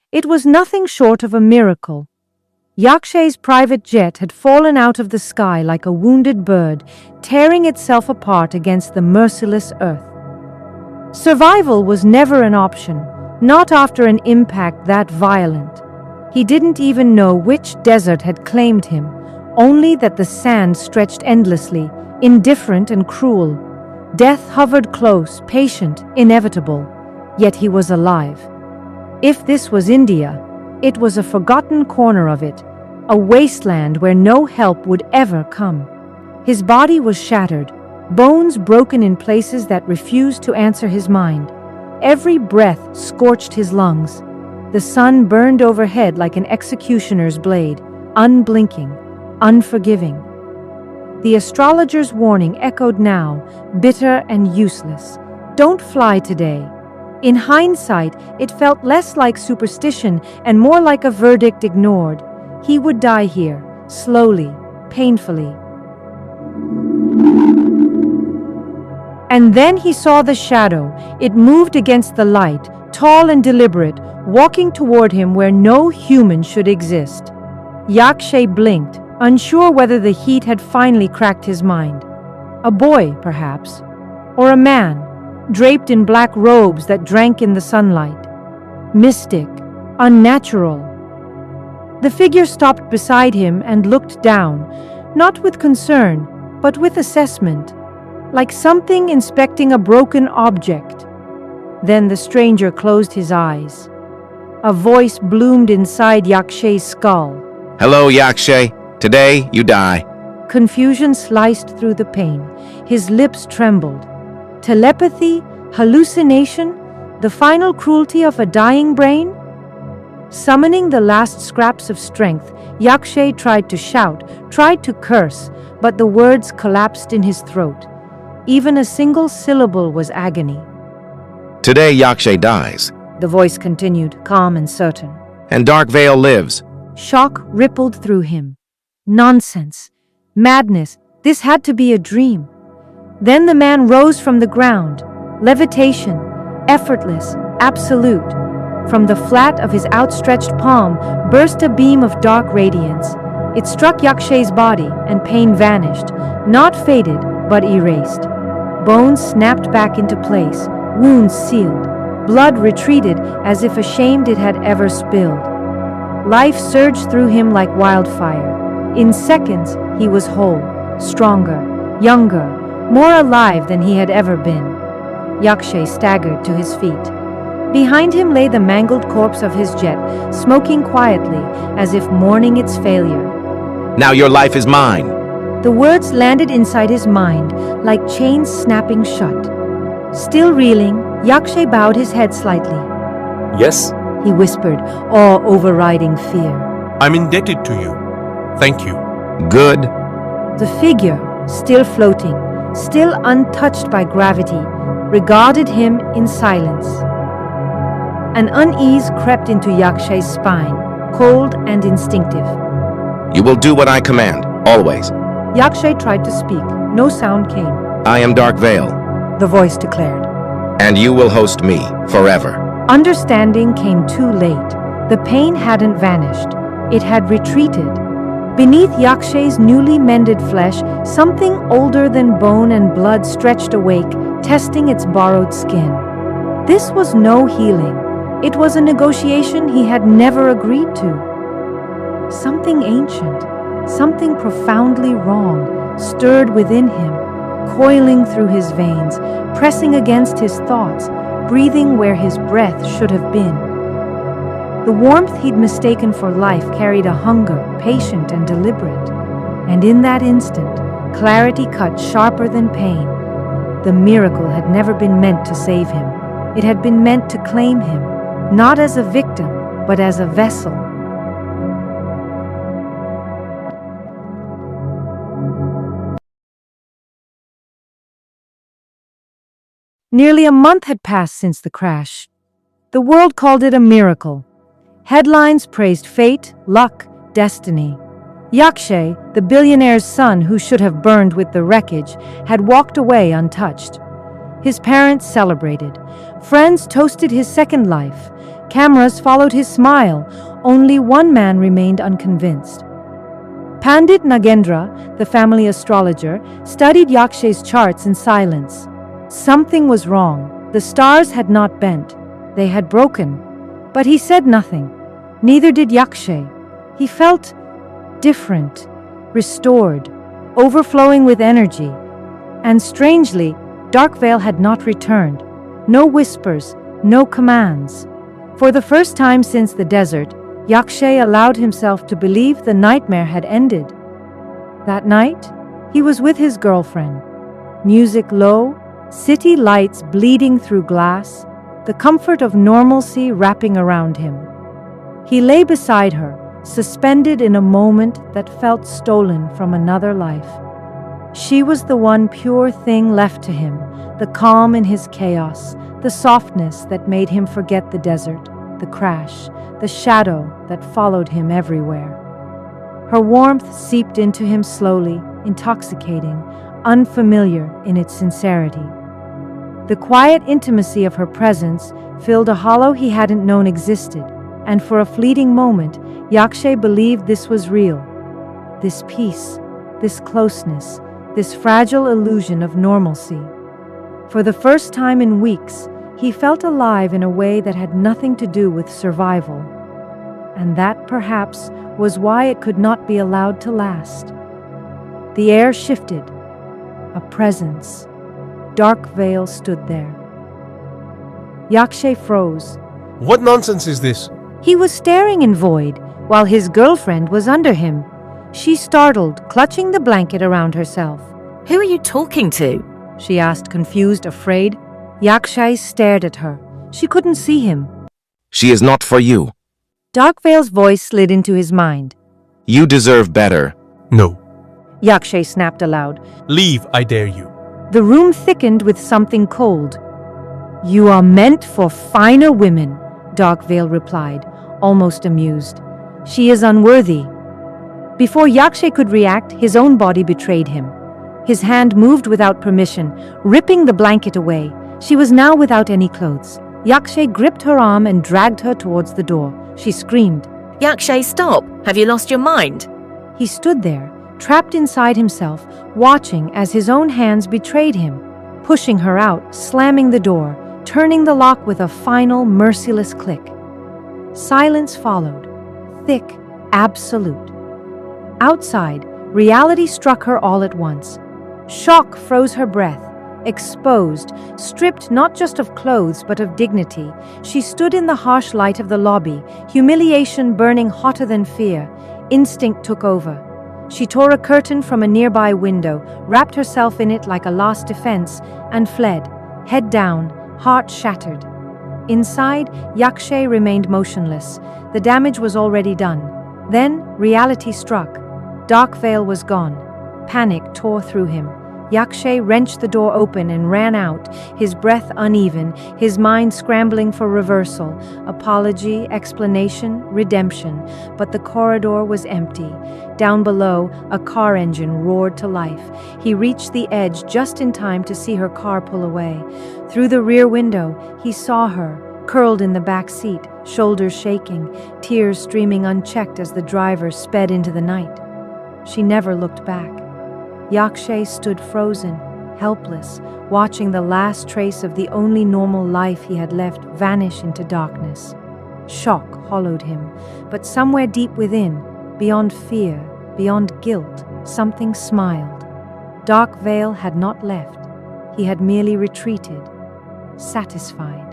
It was nothing short of a miracle. Yakshay's private jet had fallen out of the sky like a wounded bird, tearing itself apart against the merciless earth. Survival was never an option, not after an impact that violent. He didn't even know which desert had claimed him, only that the sand stretched endlessly, indifferent and cruel. Death hovered close, patient, inevitable, yet he was alive. If this was India, it was a forgotten corner of it, a wasteland where no help would ever come. His body was shattered, bones broken in places that refused to answer his mind. Every breath scorched his lungs. The sun burned overhead like an executioner's blade, unblinking, unforgiving. The astrologer's warning echoed now, bitter and useless. Don't fly today. In hindsight, it felt less like superstition and more like a verdict ignored. He would die here, slowly, painfully. And then he saw the shadow. It moved against the light, tall and deliberate, walking toward him where no human should exist. Yakshay blinked, unsure whether the heat had finally cracked his mind. A boy, perhaps, or a man, draped in black robes that drank in the sunlight. Mystic, unnatural. The figure stopped beside him and looked down, not with concern, but with assessment, like something inspecting a broken object. Then the stranger closed his eyes. A voice bloomed inside Yakshay's skull. Hello, Yakshay. Today, you die. Confusion sliced through the pain. His lips trembled. Telepathy? Hallucination? The final cruelty of a dying brain? Summoning the last scraps of strength, Yakshay tried to shout, tried to curse, but the words collapsed in his throat. Even a single syllable was agony. Today, Yakshay dies. The voice continued, calm and certain. And Darkveil lives. Shock rippled through him. Nonsense. Madness. This had to be a dream. Then the man rose from the ground. Levitation. Effortless. Absolute. From the flat of his outstretched palm burst a beam of dark radiance. It struck Yakshay's body, and pain vanished. Not faded, but erased. Bones snapped back into place. Wounds sealed. Blood retreated as if ashamed it had ever spilled. Life surged through him like wildfire. In seconds, he was whole, stronger, younger, more alive than he had ever been. Yakshay staggered to his feet. Behind him lay the mangled corpse of his jet, smoking quietly, as if mourning its failure. Now your life is mine. The words landed inside his mind, like chains snapping shut. Still reeling, Yakshay bowed his head slightly. Yes? He whispered, awe overriding fear. I'm indebted to you. Thank you. Good. The figure, still floating, still untouched by gravity, regarded him in silence. An unease crept into Yakshay's spine, cold and instinctive. You will do what I command, always. Yakshay tried to speak. No sound came. I am Darkveil. The voice declared. And you will host me, forever. Understanding came too late. The pain hadn't vanished. It had retreated. Beneath Yakshay's newly mended flesh, something older than bone and blood stretched awake, testing its borrowed skin. This was no healing. It was a negotiation he had never agreed to. Something ancient, something profoundly wrong, stirred within him, coiling through his veins, pressing against his thoughts, breathing where his breath should have been. The warmth he'd mistaken for life carried a hunger, patient and deliberate. And in that instant, clarity cut sharper than pain. The miracle had never been meant to save him. It had been meant to claim him, not as a victim, but as a vessel. Nearly a month had passed since the crash. The world called it a miracle. Headlines praised fate, luck, destiny. Yakshay, the billionaire's son who should have burned with the wreckage, had walked away untouched. His parents celebrated. Friends toasted his second life. Cameras followed his smile. Only one man remained unconvinced. Pandit Nagendra, the family astrologer, studied Yakshay's charts in silence. Something was wrong. The stars had not bent. They had broken. But he said nothing. Neither did Yakshay. He felt different, restored, overflowing with energy. And strangely, Darkveil had not returned. No whispers, no commands. For the first time since the desert, Yakshay allowed himself to believe the nightmare had ended. That night, he was with his girlfriend. Music low, city lights bleeding through glass, the comfort of normalcy wrapping around him. He lay beside her, suspended in a moment that felt stolen from another life. She was the one pure thing left to him, the calm in his chaos, the softness that made him forget the desert, the crash, the shadow that followed him everywhere. Her warmth seeped into him slowly, intoxicating, unfamiliar in its sincerity. The quiet intimacy of her presence filled a hollow he hadn't known existed, and for a fleeting moment, Yakshay believed this was real. This peace, this closeness, this fragile illusion of normalcy. For the first time in weeks, he felt alive in a way that had nothing to do with survival. And that, perhaps, was why it could not be allowed to last. The air shifted. A presence. Darkveil stood there. Yakshay froze. What nonsense is this? He was staring in void, while his girlfriend was under him. She startled, clutching the blanket around herself. Who are you talking to? She asked, confused, afraid. Yakshay stared at her. She couldn't see him. She is not for you. Darkveil's voice slid into his mind. You deserve better. No. Yakshay snapped aloud. Leave, I dare you. The room thickened with something cold. You are meant for finer women, Darkveil replied, almost amused. She is unworthy. Before Yakshay could react, his own body betrayed him. His hand moved without permission, ripping the blanket away. She was now without any clothes. Yakshay gripped her arm and dragged her towards the door. She screamed. Yakshay, stop! Have you lost your mind? He stood there, trapped inside himself, watching as his own hands betrayed him, pushing her out, slamming the door, turning the lock with a final, merciless click. Silence followed, thick, absolute. Outside, reality struck her all at once. Shock froze her breath. Exposed, stripped not just of clothes but of dignity, she stood in the harsh light of the lobby, humiliation burning hotter than fear. Instinct took over. She tore a curtain from a nearby window, wrapped herself in it like a last defense, and fled, head down, heart shattered. Inside, Yakshay remained motionless. The damage was already done. Then, reality struck. Darkveil was gone. Panic tore through him. Yakshay wrenched the door open and ran out, his breath uneven, his mind scrambling for reversal, apology, explanation, redemption. But the corridor was empty. Down below, a car engine roared to life. He reached the edge just in time to see her car pull away. Through the rear window, he saw her, curled in the back seat, shoulders shaking, tears streaming unchecked as the driver sped into the night. She never looked back. Yakshay stood frozen, helpless, watching the last trace of the only normal life he had left vanish into darkness. Shock hollowed him, but somewhere deep within, beyond fear, beyond guilt, something smiled. Darkveil had not left. He had merely retreated, satisfied.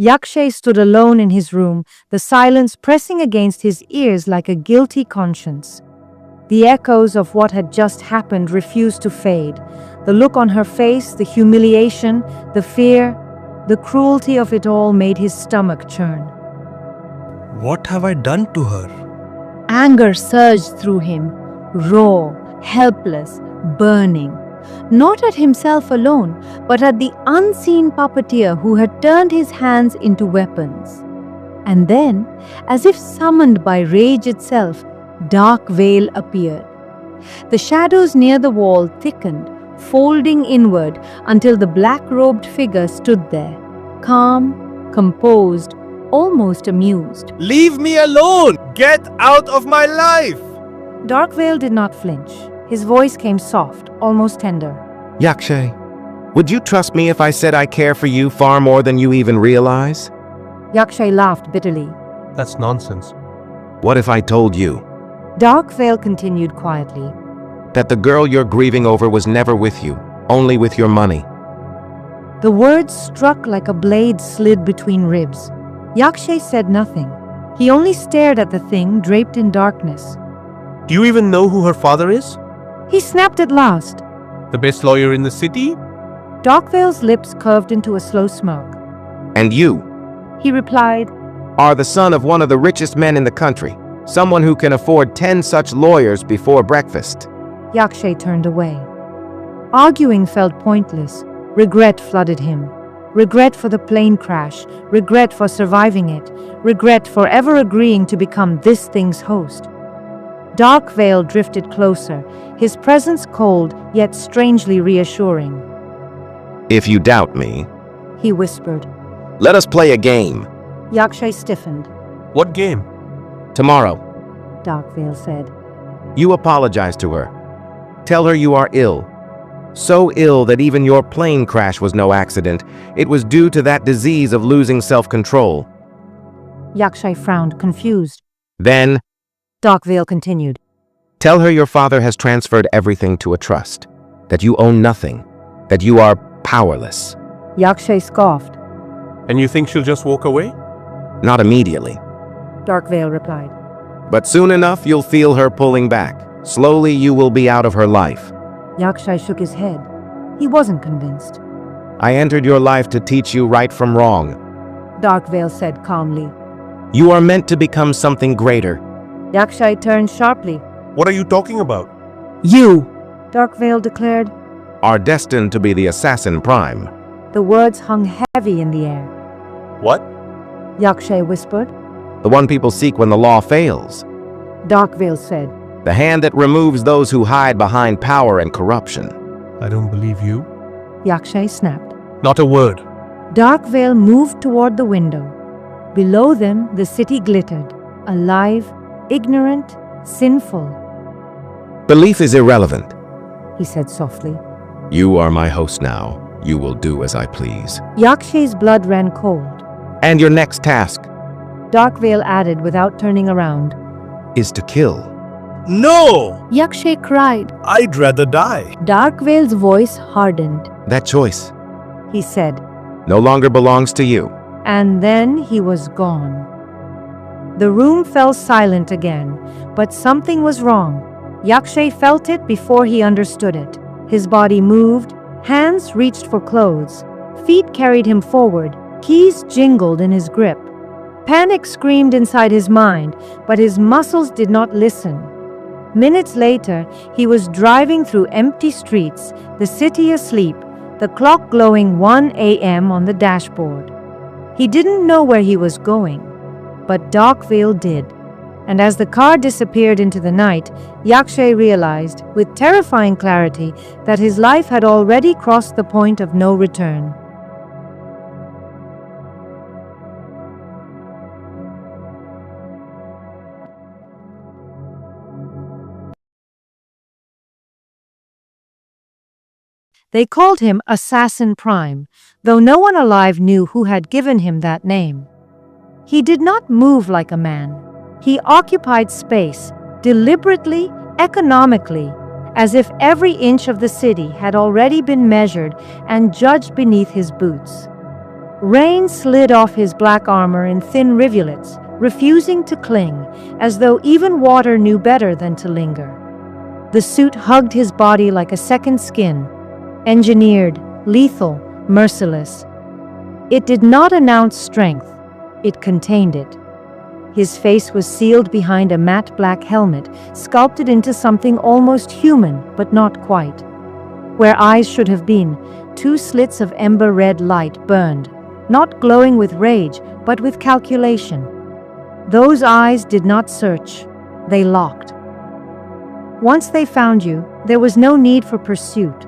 Yakshay stood alone in his room, the silence pressing against his ears like a guilty conscience. The echoes of what had just happened refused to fade. The look on her face, the humiliation, the fear, the cruelty of it all made his stomach churn. What have I done to her? Anger surged through him, raw, helpless, burning. Not at himself alone, but at the unseen puppeteer who had turned his hands into weapons. And then, as if summoned by rage itself, Darkveil appeared. The shadows near the wall thickened, folding inward until the black-robed figure stood there. calm, composed, almost amused. Leave me alone! Get out of my life! Darkveil did not flinch. His voice came soft, almost tender. Yakshay, would you trust me if I said I care for you far more than you even realize? Yakshay laughed bitterly. That's nonsense. What if I told you Darkveil continued quietly. that the girl you're grieving over was never with you, only with your money? The words struck like a blade slid between ribs. Yakshay said nothing. He only stared at the thing draped in darkness. Do you even know who her father is? He snapped at last. The best lawyer in the city? Darkveil's lips curved into a slow smirk. And you He replied, are the son of one of the richest men in the country, someone who can afford 10 such lawyers before breakfast. Yakshay turned away. Arguing felt pointless. Regret flooded him. Regret for the plane crash, regret for surviving it, regret for ever agreeing to become this thing's host. Darkveil drifted closer, his presence cold yet strangely reassuring. If you doubt me, He whispered. let us play a game. Yakshay stiffened. What game? Tomorrow, Darkveil said. you apologize to her. Tell her you are ill. So ill that even your plane crash was no accident. It was due to that disease of losing self-control. Yakshay frowned, confused. Then, Darkveil continued. tell her your father has transferred everything to a trust, that you own nothing, that you are powerless. Yakshay scoffed. And you think she'll just walk away? Not immediately, Darkveil replied. but soon enough you'll feel her pulling back. Slowly you will be out of her life. Yakshay shook his head. He wasn't convinced. I entered your life to teach you right from wrong. Darkveil said calmly. You are meant to become something greater. Yakshay turned sharply. What are you talking about? You Darkveil declared. are destined to be the assassin prime. The words hung heavy in the air. What? Yakshay whispered. The one people seek when the law fails. Darkveil said. The hand that removes those who hide behind power and corruption. I don't believe you. Yakshay snapped. Not a word. Darkveil moved toward the window. Below them, the city glittered, alive, ignorant, sinful. Belief is irrelevant. He said softly. You are my host now. You will do as I please. Yakshay's blood ran cold. And your next task Darkveil added without turning around. is to kill. No! Yakshay cried. I'd rather die. Darkveil's voice hardened. That choice He said, no longer belongs to you. and then he was gone. The room fell silent again, but something was wrong. Yakshay felt it before he understood it. His body moved, hands reached for clothes, feet carried him forward, keys jingled in his grip. Panic screamed inside his mind, but his muscles did not listen. Minutes later, he was driving through empty streets, the city asleep, the clock glowing 1 a.m. on the dashboard. He didn't know where he was going, but Darkveil did. And as the car disappeared into the night, Yakshay realized, with terrifying clarity, that his life had already crossed the point of no return. They called him Assassin Prime, though no one alive knew who had given him that name. He did not move like a man. He occupied space, deliberately, economically, as if every inch of the city had already been measured and judged beneath his boots. Rain slid off his black armor in thin rivulets, refusing to cling, as though even water knew better than to linger. The suit hugged his body like a second skin, engineered, lethal, merciless. It did not announce strength, it contained it. His face was sealed behind a matte black helmet, sculpted into something almost human, but not quite. Where eyes should have been, two slits of ember-red light burned, not glowing with rage, but with calculation. Those eyes did not search, they locked. Once they found you, there was no need for pursuit.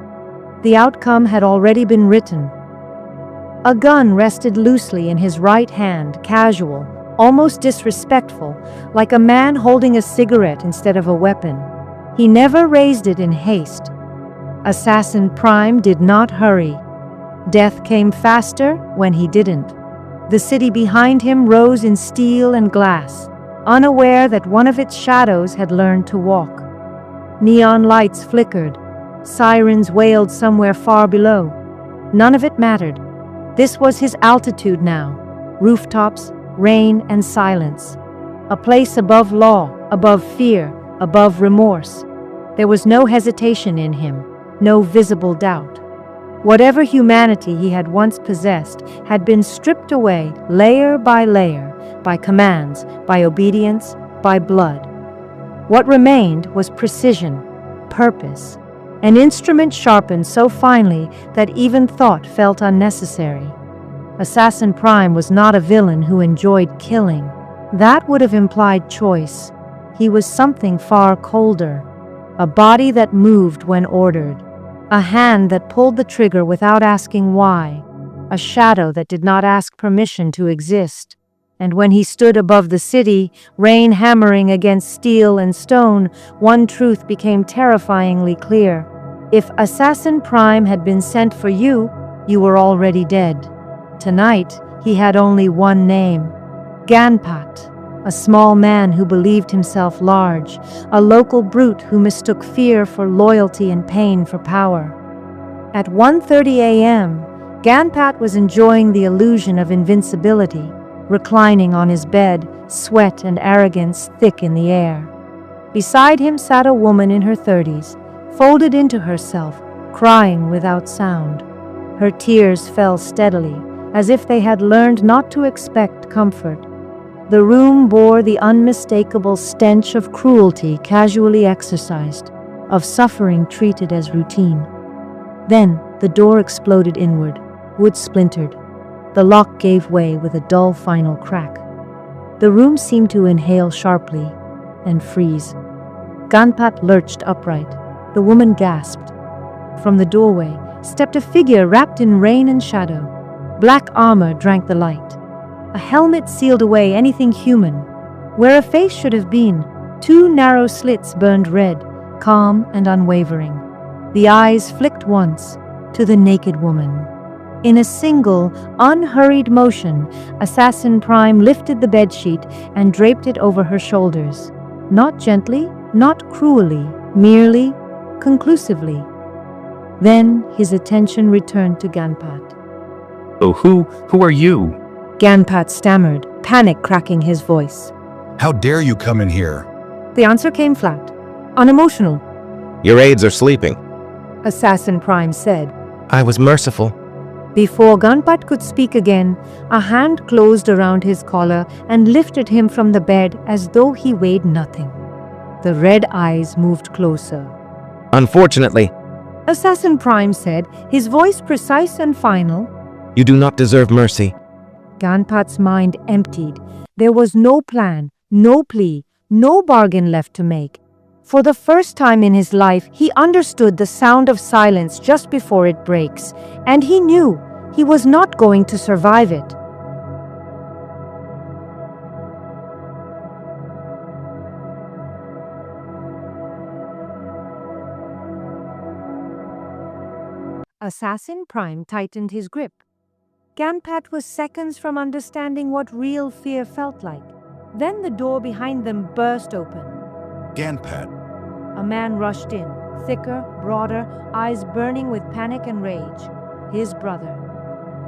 The outcome had already been written. A gun rested loosely in his right hand, casual, almost disrespectful, like a man holding a cigarette instead of a weapon. He never raised it in haste. Assassin Prime did not hurry. Death came faster when he didn't. The city behind him rose in steel and glass, unaware that one of its shadows had learned to walk. Neon lights flickered. Sirens wailed somewhere far below. None of it mattered. This was his altitude now. Rooftops, rain, and silence. A place above law, above fear, above remorse. There was no hesitation in him, no visible doubt. Whatever humanity he had once possessed had been stripped away layer by layer, by commands, by obedience, by blood. What remained was precision, purpose, an instrument sharpened so finely that even thought felt unnecessary. Assassin Prime was not a villain who enjoyed killing. That would have implied choice. He was something far colder, a body that moved when ordered, a hand that pulled the trigger without asking why, a shadow that did not ask permission to exist. And when he stood above the city, rain hammering against steel and stone, one truth became terrifyingly clear. If Assassin Prime had been sent for you, you were already dead. Tonight, he had only one name, Ganpat, a small man who believed himself large, a local brute who mistook fear for loyalty and pain for power. At 1:30 a.m., Ganpat was enjoying the illusion of invincibility, reclining on his bed, sweat and arrogance thick in the air. Beside him sat a woman in her 30s, folded into herself, crying without sound. Her tears fell steadily, as if they had learned not to expect comfort. The room bore the unmistakable stench of cruelty casually exercised, of suffering treated as routine. Then the door exploded inward, wood splintered. The lock gave way with a dull final crack. The room seemed to inhale sharply and freeze. Ganpat lurched upright. The woman gasped. From the doorway stepped a figure wrapped in rain and shadow. Black armor drank the light. A helmet sealed away anything human. Where a face should have been, two narrow slits burned red, calm and unwavering. The eyes flicked once to the naked woman. In a single, unhurried motion, Assassin Prime lifted the bedsheet and draped it over her shoulders. Not gently, not cruelly, merely, conclusively. Then his attention returned to Ganpat. Oh, who are you? Ganpat stammered, panic cracking his voice. How dare you come in here? The answer came flat, unemotional. Your aides are sleeping. Assassin Prime said. I was merciful. Before Ganpat could speak again, a hand closed around his collar and lifted him from the bed as though he weighed nothing. The red eyes moved closer. Unfortunately, Assassin Prime said, his voice precise and final. you do not deserve mercy. Ganpat's mind emptied. There was no plan, no plea, no bargain left to make. For the first time in his life, he understood the sound of silence just before it breaks, and he knew he was not going to survive it. Assassin Prime tightened his grip. Ganpat was seconds from understanding what real fear felt like. Then the door behind them burst open. Ganpat. A man rushed in, thicker, broader, eyes burning with panic and rage. His brother.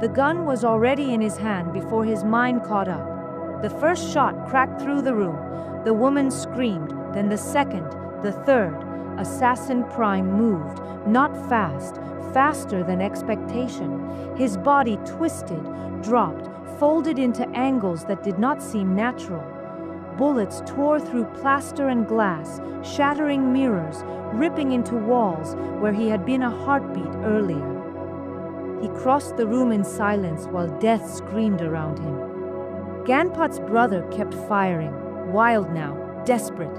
The gun was already in his hand before his mind caught up. The first shot cracked through the room. The woman screamed, then the second, the third. Assassin Prime moved, not fast, faster than expectation. His body twisted, dropped, folded into angles that did not seem natural. Bullets tore through plaster and glass, shattering mirrors, ripping into walls where he had been a heartbeat earlier. He crossed the room in silence while death screamed around him. Ganpat's brother kept firing, wild now, desperate.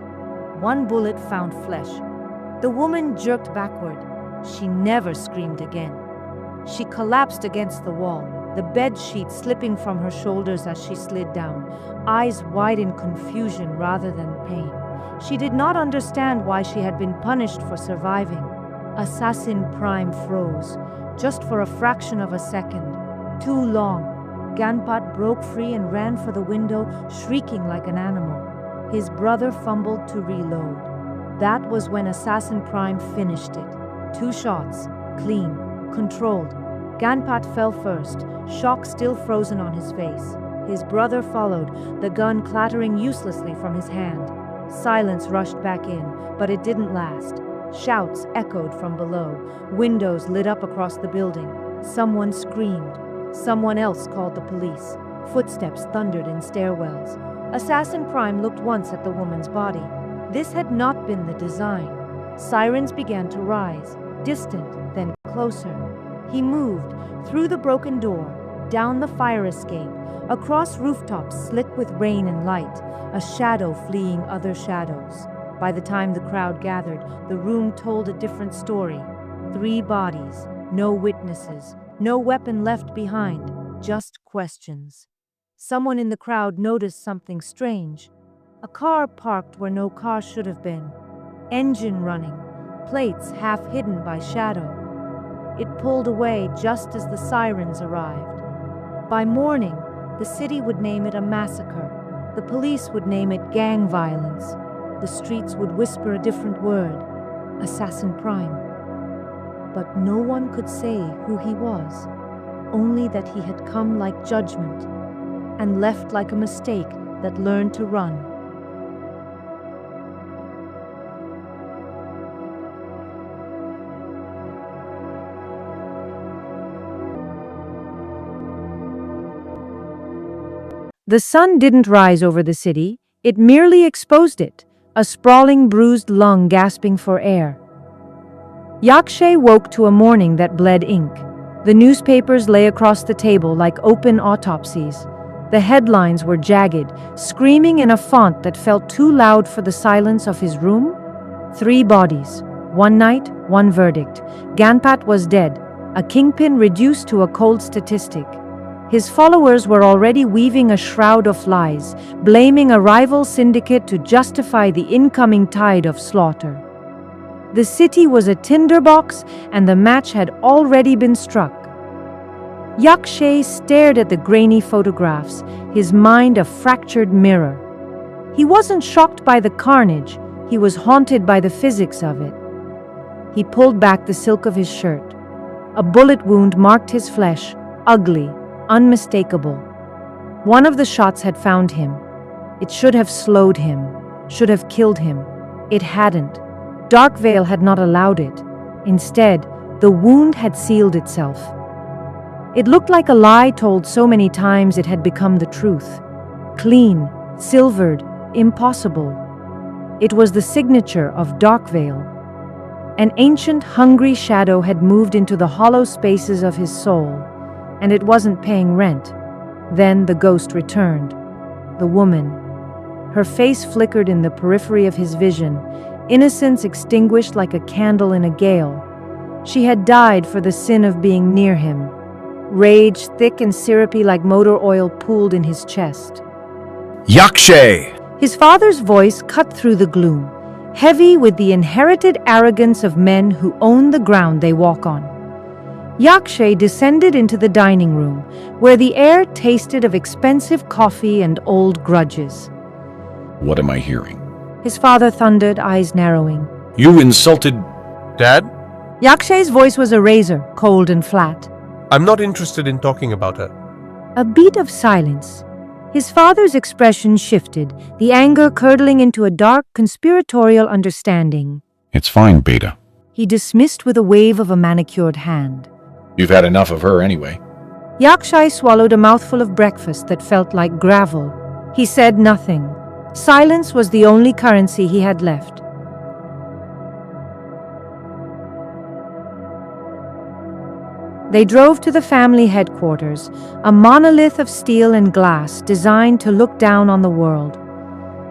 One bullet found flesh. The woman jerked backward. She never screamed again. She collapsed against the wall, the bed sheet slipping from her shoulders as she slid down, eyes wide in confusion rather than pain. She did not understand why she had been punished for surviving. Assassin Prime froze, just for a fraction of a second. Too long. Ganpat broke free and ran for the window, shrieking like an animal. His brother fumbled to reload. That was when Assassin Prime finished it. 2 shots, clean, controlled. Ganpat fell first, shock still frozen on his face. His brother followed, the gun clattering uselessly from his hand. Silence rushed back in, but it didn't last. Shouts echoed from below. Windows lit up across the building. Someone screamed. Someone else called the police. Footsteps thundered in stairwells. Assassin Prime looked once at the woman's body. This had not been the design. Sirens began to rise, distant, then closer. He moved, through the broken door, down the fire escape, across rooftops slick with rain and light, a shadow fleeing other shadows. By the time the crowd gathered, the room told a different story. 3 bodies, no witnesses, no weapon left behind, just questions. Someone in the crowd noticed something strange. A car parked where no car should have been. Engine running, plates half hidden by shadow. It pulled away just as the sirens arrived. By morning, the city would name it a massacre. The police would name it gang violence. The streets would whisper a different word, Assassin Prime. But no one could say who he was, only that he had come like judgment and left like a mistake that learned to run. The sun didn't rise over the city, it merely exposed it, a sprawling bruised lung gasping for air. Yakshay woke to a morning that bled ink. The newspapers lay across the table like open autopsies. The headlines were jagged, screaming in a font that felt too loud for the silence of his room. 3 bodies. 1 night, 1 verdict. Ganpat was dead, a kingpin reduced to a cold statistic. His followers were already weaving a shroud of lies, blaming a rival syndicate to justify the incoming tide of slaughter. The city was a tinderbox, and the match had already been struck. Yakshay stared at the grainy photographs, his mind a fractured mirror. He wasn't shocked by the carnage, he was haunted by the physics of it. He pulled back the silk of his shirt. A bullet wound marked his flesh, ugly, unmistakable. One of the shots had found him. It should have slowed him, should have killed him. It hadn't. Darkveil had not allowed it. Instead, the wound had sealed itself. It looked like a lie told so many times it had become the truth. Clean, silvered, impossible. It was the signature of Darkveil. An ancient, hungry shadow had moved into the hollow spaces of his soul, and it wasn't paying rent. Then the ghost returned. The woman. Her face flickered in the periphery of his vision, innocence extinguished like a candle in a gale. She had died for the sin of being near him. Rage, thick and syrupy like motor oil, pooled in his chest. Yakshay! His father's voice cut through the gloom, heavy with the inherited arrogance of men who own the ground they walk on. Yakshay descended into the dining room, where the air tasted of expensive coffee and old grudges. What am I hearing? His father thundered, eyes narrowing. You insulted Dad? Yakshay's voice was a razor, cold and flat. I'm not interested in talking about her. A beat of silence. His father's expression shifted, the anger curdling into a dark, conspiratorial understanding. It's fine, Beta. He dismissed with a wave of a manicured hand. You've had enough of her anyway. Yakshay swallowed a mouthful of breakfast that felt like gravel. He said nothing. Silence was the only currency he had left. They drove to the family headquarters, a monolith of steel and glass designed to look down on the world.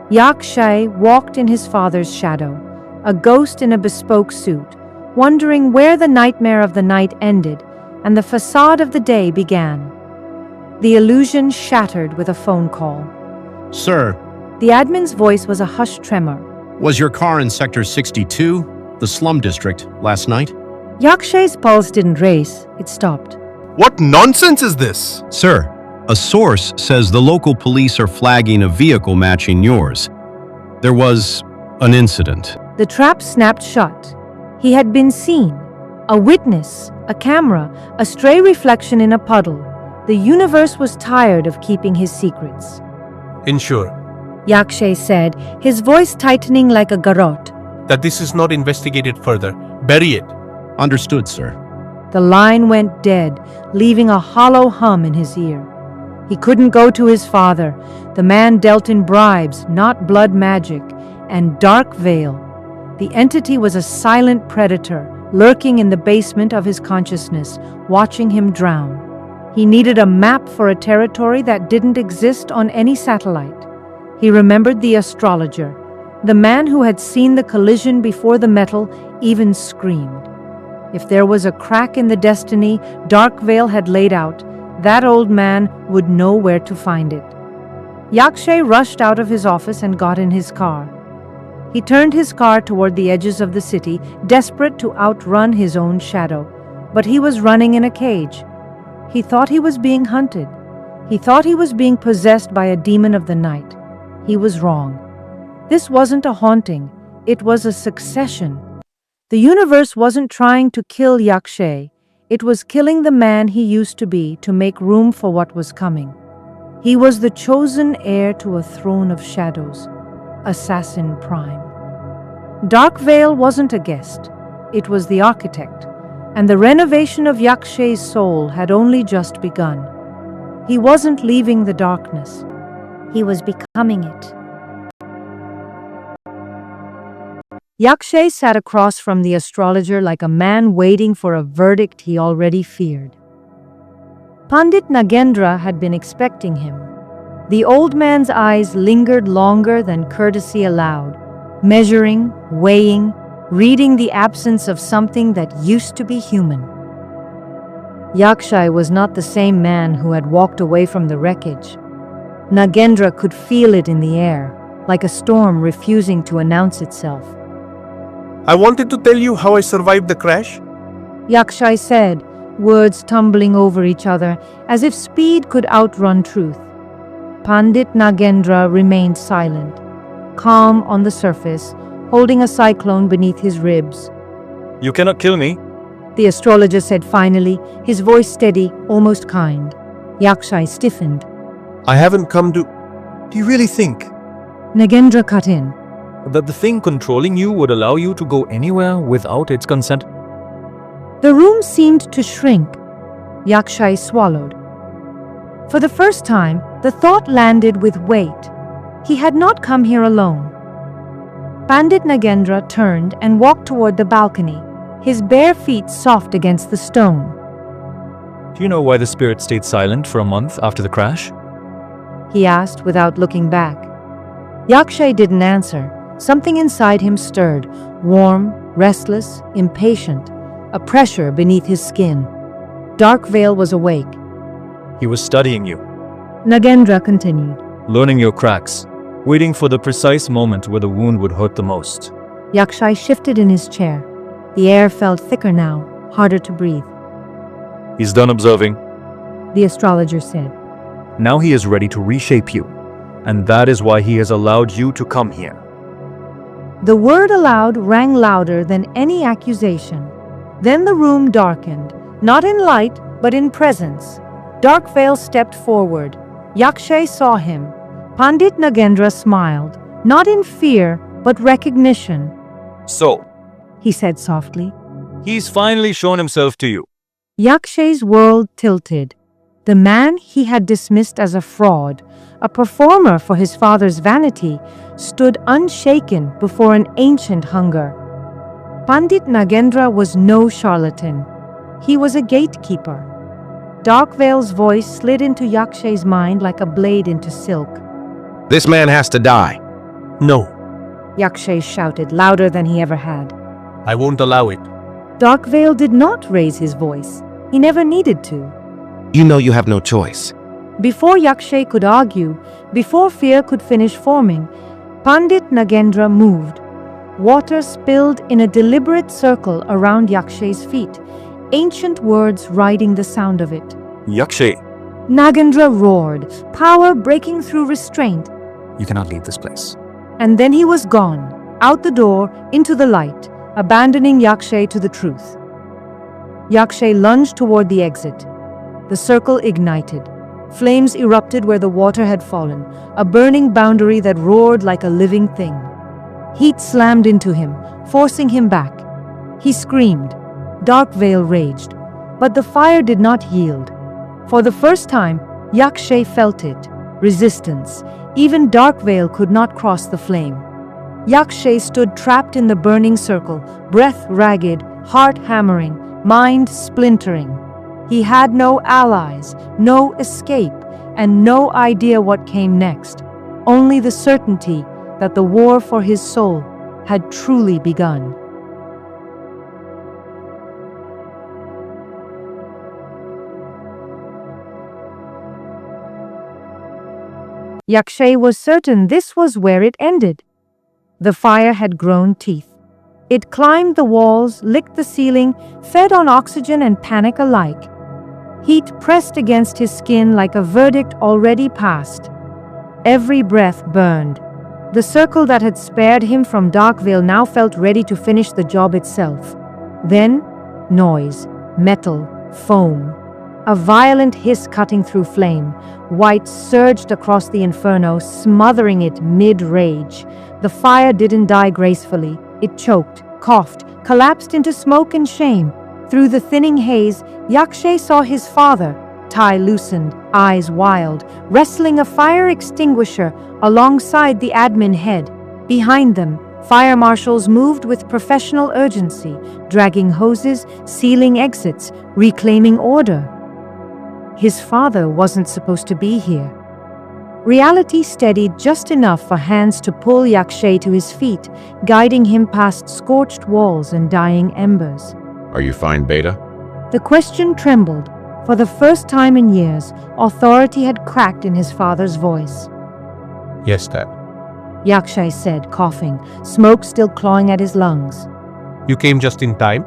Yakshay walked in his father's shadow, a ghost in a bespoke suit, wondering where the nightmare of the night ended and the facade of the day began. The illusion shattered with a phone call. Sir, The admin's voice was a hushed tremor. was your car in Sector 62, the slum district, last night? Yakshay's pulse didn't race, it stopped. What nonsense is this? Sir, a source says the local police are flagging a vehicle matching yours. There was an incident. The trap snapped shut. He had been seen. A witness, a camera, a stray reflection in a puddle. The universe was tired of keeping his secrets. Ensure Yakshay said, his voice tightening like a garrote. that this is not investigated further. Bury it. Understood, sir. The line went dead, leaving a hollow hum in his ear. He couldn't go to his father. The man dealt in bribes, not blood magic, and Darkveil. The entity was a silent predator, lurking in the basement of his consciousness, watching him drown. He needed a map for a territory that didn't exist on any satellite. He remembered the astrologer. The man who had seen the collision before the metal even screamed. If there was a crack in the destiny Darkveil had laid out, that old man would know where to find it. Yakshay rushed out of his office and got in his car. He turned his car toward the edges of the city, desperate to outrun his own shadow. But he was running in a cage. He thought he was being hunted. He thought he was being possessed by a demon of the night. He was wrong. This wasn't a haunting. It was a succession. The universe wasn't trying to kill Yakshay. It was killing the man he used to be to make room for what was coming. He was the chosen heir to a throne of shadows. Assassin Prime. Darkveil wasn't a guest. It was the architect. And the renovation of Yakshay's soul had only just begun. He wasn't leaving the darkness. He was becoming it. Yakshay sat across from the astrologer like a man waiting for a verdict he already feared. Pandit Nagendra had been expecting him. The old man's eyes lingered longer than courtesy allowed, measuring, weighing, reading the absence of something that used to be human. Yakshay was not the same man who had walked away from the wreckage. Nagendra could feel it in the air, like a storm refusing to announce itself. I wanted to tell you how I survived the crash. Yakshay said, words tumbling over each other, as if speed could outrun truth. Pandit Nagendra remained silent, calm on the surface, holding a cyclone beneath his ribs. You cannot kill me. The astrologer said finally, his voice steady, almost kind. Yakshay stiffened. I haven't come to... Do you really think Nagendra cut in. That the thing controlling you would allow you to go anywhere without its consent? The room seemed to shrink. Yakshay swallowed. For the first time, the thought landed with weight. He had not come here alone. Pandit Nagendra turned and walked toward the balcony, his bare feet soft against the stone. Do you know why the spirit stayed silent for a month after the crash? He asked without looking back. Yakshay didn't answer. Something inside him stirred, warm, restless, impatient, a pressure beneath his skin. Darkveil was awake. He was studying you, Nagendra continued. learning your cracks, waiting for the precise moment where the wound would hurt the most. Yakshay shifted in his chair. The air felt thicker now, harder to breathe. He's done observing. The astrologer said. Now he is ready to reshape you, and that is why he has allowed you to come here. The word aloud rang louder than any accusation. Then the room darkened, not in light, but in presence. Darkveil stepped forward. Yakshay saw him. Pandit Nagendra smiled, not in fear, but recognition. So, He said softly. he's finally shown himself to you. Yakshay's world tilted. The man he had dismissed as a fraud, a performer for his father's vanity, stood unshaken before an ancient hunger. Pandit Nagendra was no charlatan. He was a gatekeeper. Darkveil's voice slid into Yakshay's mind like a blade into silk. This man has to die. No, Yakshay shouted, louder than he ever had. I won't allow it. Darkveil did not raise his voice. He never needed to. You know you have no choice. Before Yakshay could argue, before fear could finish forming, Pandit Nagendra moved. Water spilled in a deliberate circle around Yakshay's feet, ancient words riding the sound of it. Yakshay, Nagendra roared, power breaking through restraint, you cannot leave this place. and then he was gone, out the door, into the light, abandoning Yakshay to the truth. Yakshay lunged toward the exit. The circle ignited. Flames erupted where the water had fallen, a burning boundary that roared like a living thing. Heat slammed into him, forcing him back. He screamed. Darkveil raged. But the fire did not yield. For the first time, Yakshay felt it. Resistance. Even Darkveil could not cross the flame. Yakshay stood trapped in the burning circle, breath ragged, heart hammering, mind splintering. He had no allies, no escape, and no idea what came next. Only the certainty that the war for his soul had truly begun. Yakshay was certain this was where it ended. The fire had grown teeth. It climbed the walls, licked the ceiling, fed on oxygen and panic alike. Heat pressed against his skin like a verdict already passed. Every breath burned. The circle that had spared him from Darkveil now felt ready to finish the job itself. Then, noise, metal, foam. A violent hiss cutting through flame. White surged across the inferno, smothering it mid-rage. The fire didn't die gracefully. It choked, coughed, collapsed into smoke and shame. Through the thinning haze, Yakshay saw his father, tie loosened, eyes wild, wrestling a fire extinguisher alongside the admin head. Behind them, fire marshals moved with professional urgency, dragging hoses, sealing exits, reclaiming order. His father wasn't supposed to be here. Reality steadied just enough for hands to pull Yakshay to his feet, guiding him past scorched walls and dying embers. Are you fine, Beta? The question trembled. For the first time in years, authority had cracked in his father's voice. Yes, Dad. Yakshay said, coughing, smoke still clawing at his lungs. You came just in time?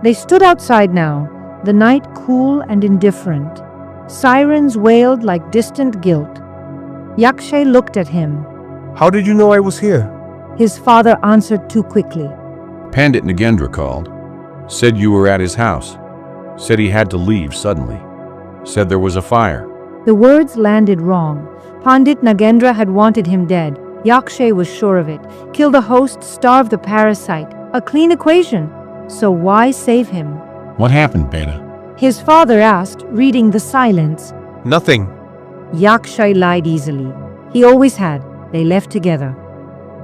They stood outside now, the night cool and indifferent. Sirens wailed like distant guilt. Yakshay looked at him. How did you know I was here? His father answered too quickly. Pandit Nagendra called. Said you were at his house. Said he had to leave suddenly. Said there was a fire. The words landed wrong. Pandit Nagendra had wanted him dead. Yakshay was sure of it. Kill the host, starve the parasite. A clean equation. So why save him? What happened, Beta? His father asked, reading the silence. Nothing. Yakshay lied easily. He always had. They left together.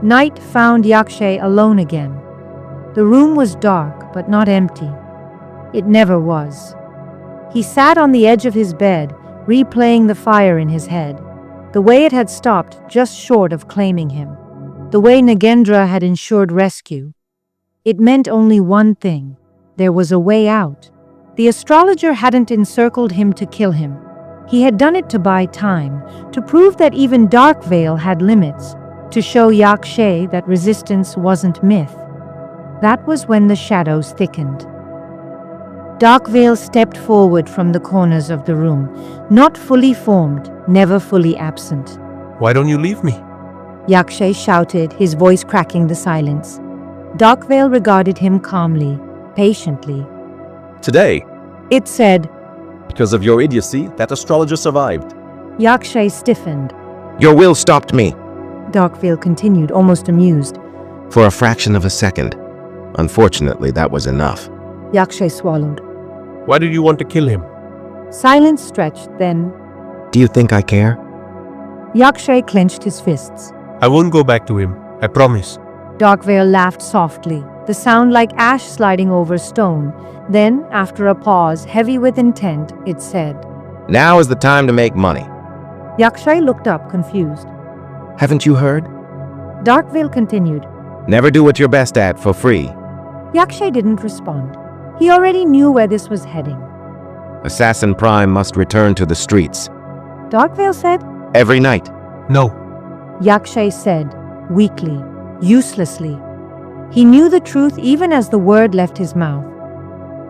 Night found Yakshay alone again. The room was dark, but not empty. It never was. He sat on the edge of his bed, replaying the fire in his head. The way it had stopped just short of claiming him. The way Nagendra had ensured rescue. It meant only one thing. There was a way out. The astrologer hadn't encircled him to kill him. He had done it to buy time, to prove that even Darkveil had limits, to show Yakshay that resistance wasn't myth. That was when the shadows thickened. Darkveil stepped forward from the corners of the room, not fully formed, never fully absent. Why don't you leave me? Yakshay shouted, his voice cracking the silence. Darkveil regarded him calmly, patiently. Today, It said, because of your idiocy, that astrologer survived. Yakshay stiffened. Your will stopped me. Darkveil continued, almost amused. For a fraction of a second. Unfortunately, that was enough. Yakshay swallowed. Why did you want to kill him? Silence stretched, then Do you think I care? Yakshay clenched his fists. I won't go back to him. I promise. Darkveil laughed softly, the sound like ash sliding over stone. Then, after a pause, heavy with intent, it said, Now is the time to make money. Yakshay looked up, confused. Haven't you heard? Darkveil continued. Never do what you're best at for free. Yakshay didn't respond. He already knew where this was heading. Assassin Prime must return to the streets. Darkveil said. Every night. No. Yakshay said, weakly, uselessly. He knew the truth even as the word left his mouth.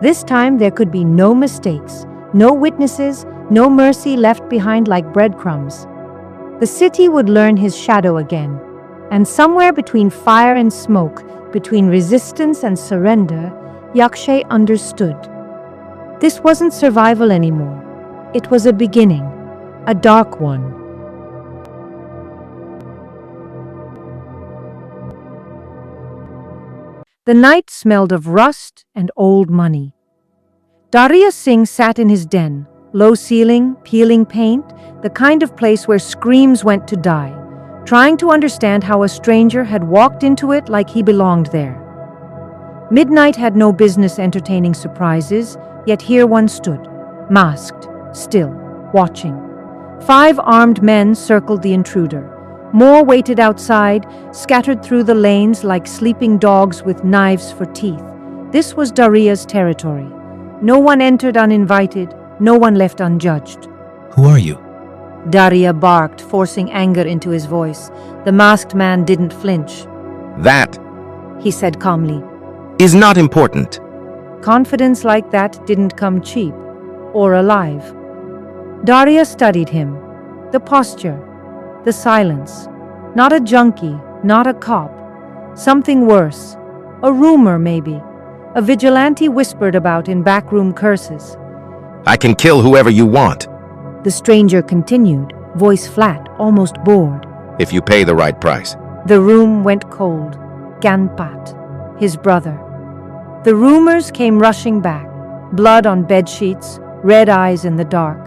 This time there could be no mistakes, no witnesses, no mercy left behind like breadcrumbs. The city would learn his shadow again, and somewhere between fire and smoke, between resistance and surrender, Yakshay understood. This wasn't survival anymore. It was a beginning, a dark one. The night smelled of rust and old money. Darya Singh sat in his den, low ceiling, peeling paint, the kind of place where screams went to die, trying to understand how a stranger had walked into it like he belonged there. Midnight had no business entertaining surprises, yet here one stood, masked, still, watching. 5 armed men circled the intruder. More waited outside, scattered through the lanes like sleeping dogs with knives for teeth. This was Darya's territory. No one entered uninvited, no one left unjudged. Who are you? Darya barked, forcing anger into his voice. The masked man didn't flinch. That, He said calmly. is not important. Confidence like that didn't come cheap or alive. Darya studied him. The posture, the silence. Not a junkie, not a cop. Something worse. A rumor, maybe. A vigilante whispered about in backroom curses. I can kill whoever you want, The stranger continued, voice flat, almost bored. if you pay the right price. The room went cold. Ganpat, his brother. The rumors came rushing back. Blood on bedsheets, red eyes in the dark.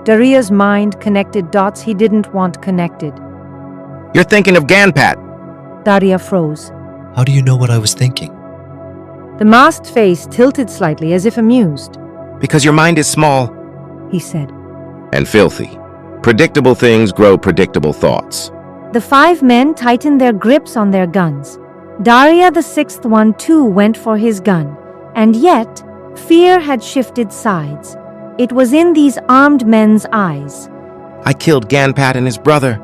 Darya's mind connected dots he didn't want connected. You're thinking of Ganpat. Darya froze. How do you know what I was thinking? The masked face tilted slightly as if amused. Because your mind is small He said. and filthy. Predictable things grow predictable thoughts. The 5 men tightened their grips on their guns. Darya, the 6th one, too, went for his gun. And yet, fear had shifted sides. It was in these armed men's eyes. I killed Ganpat and his brother.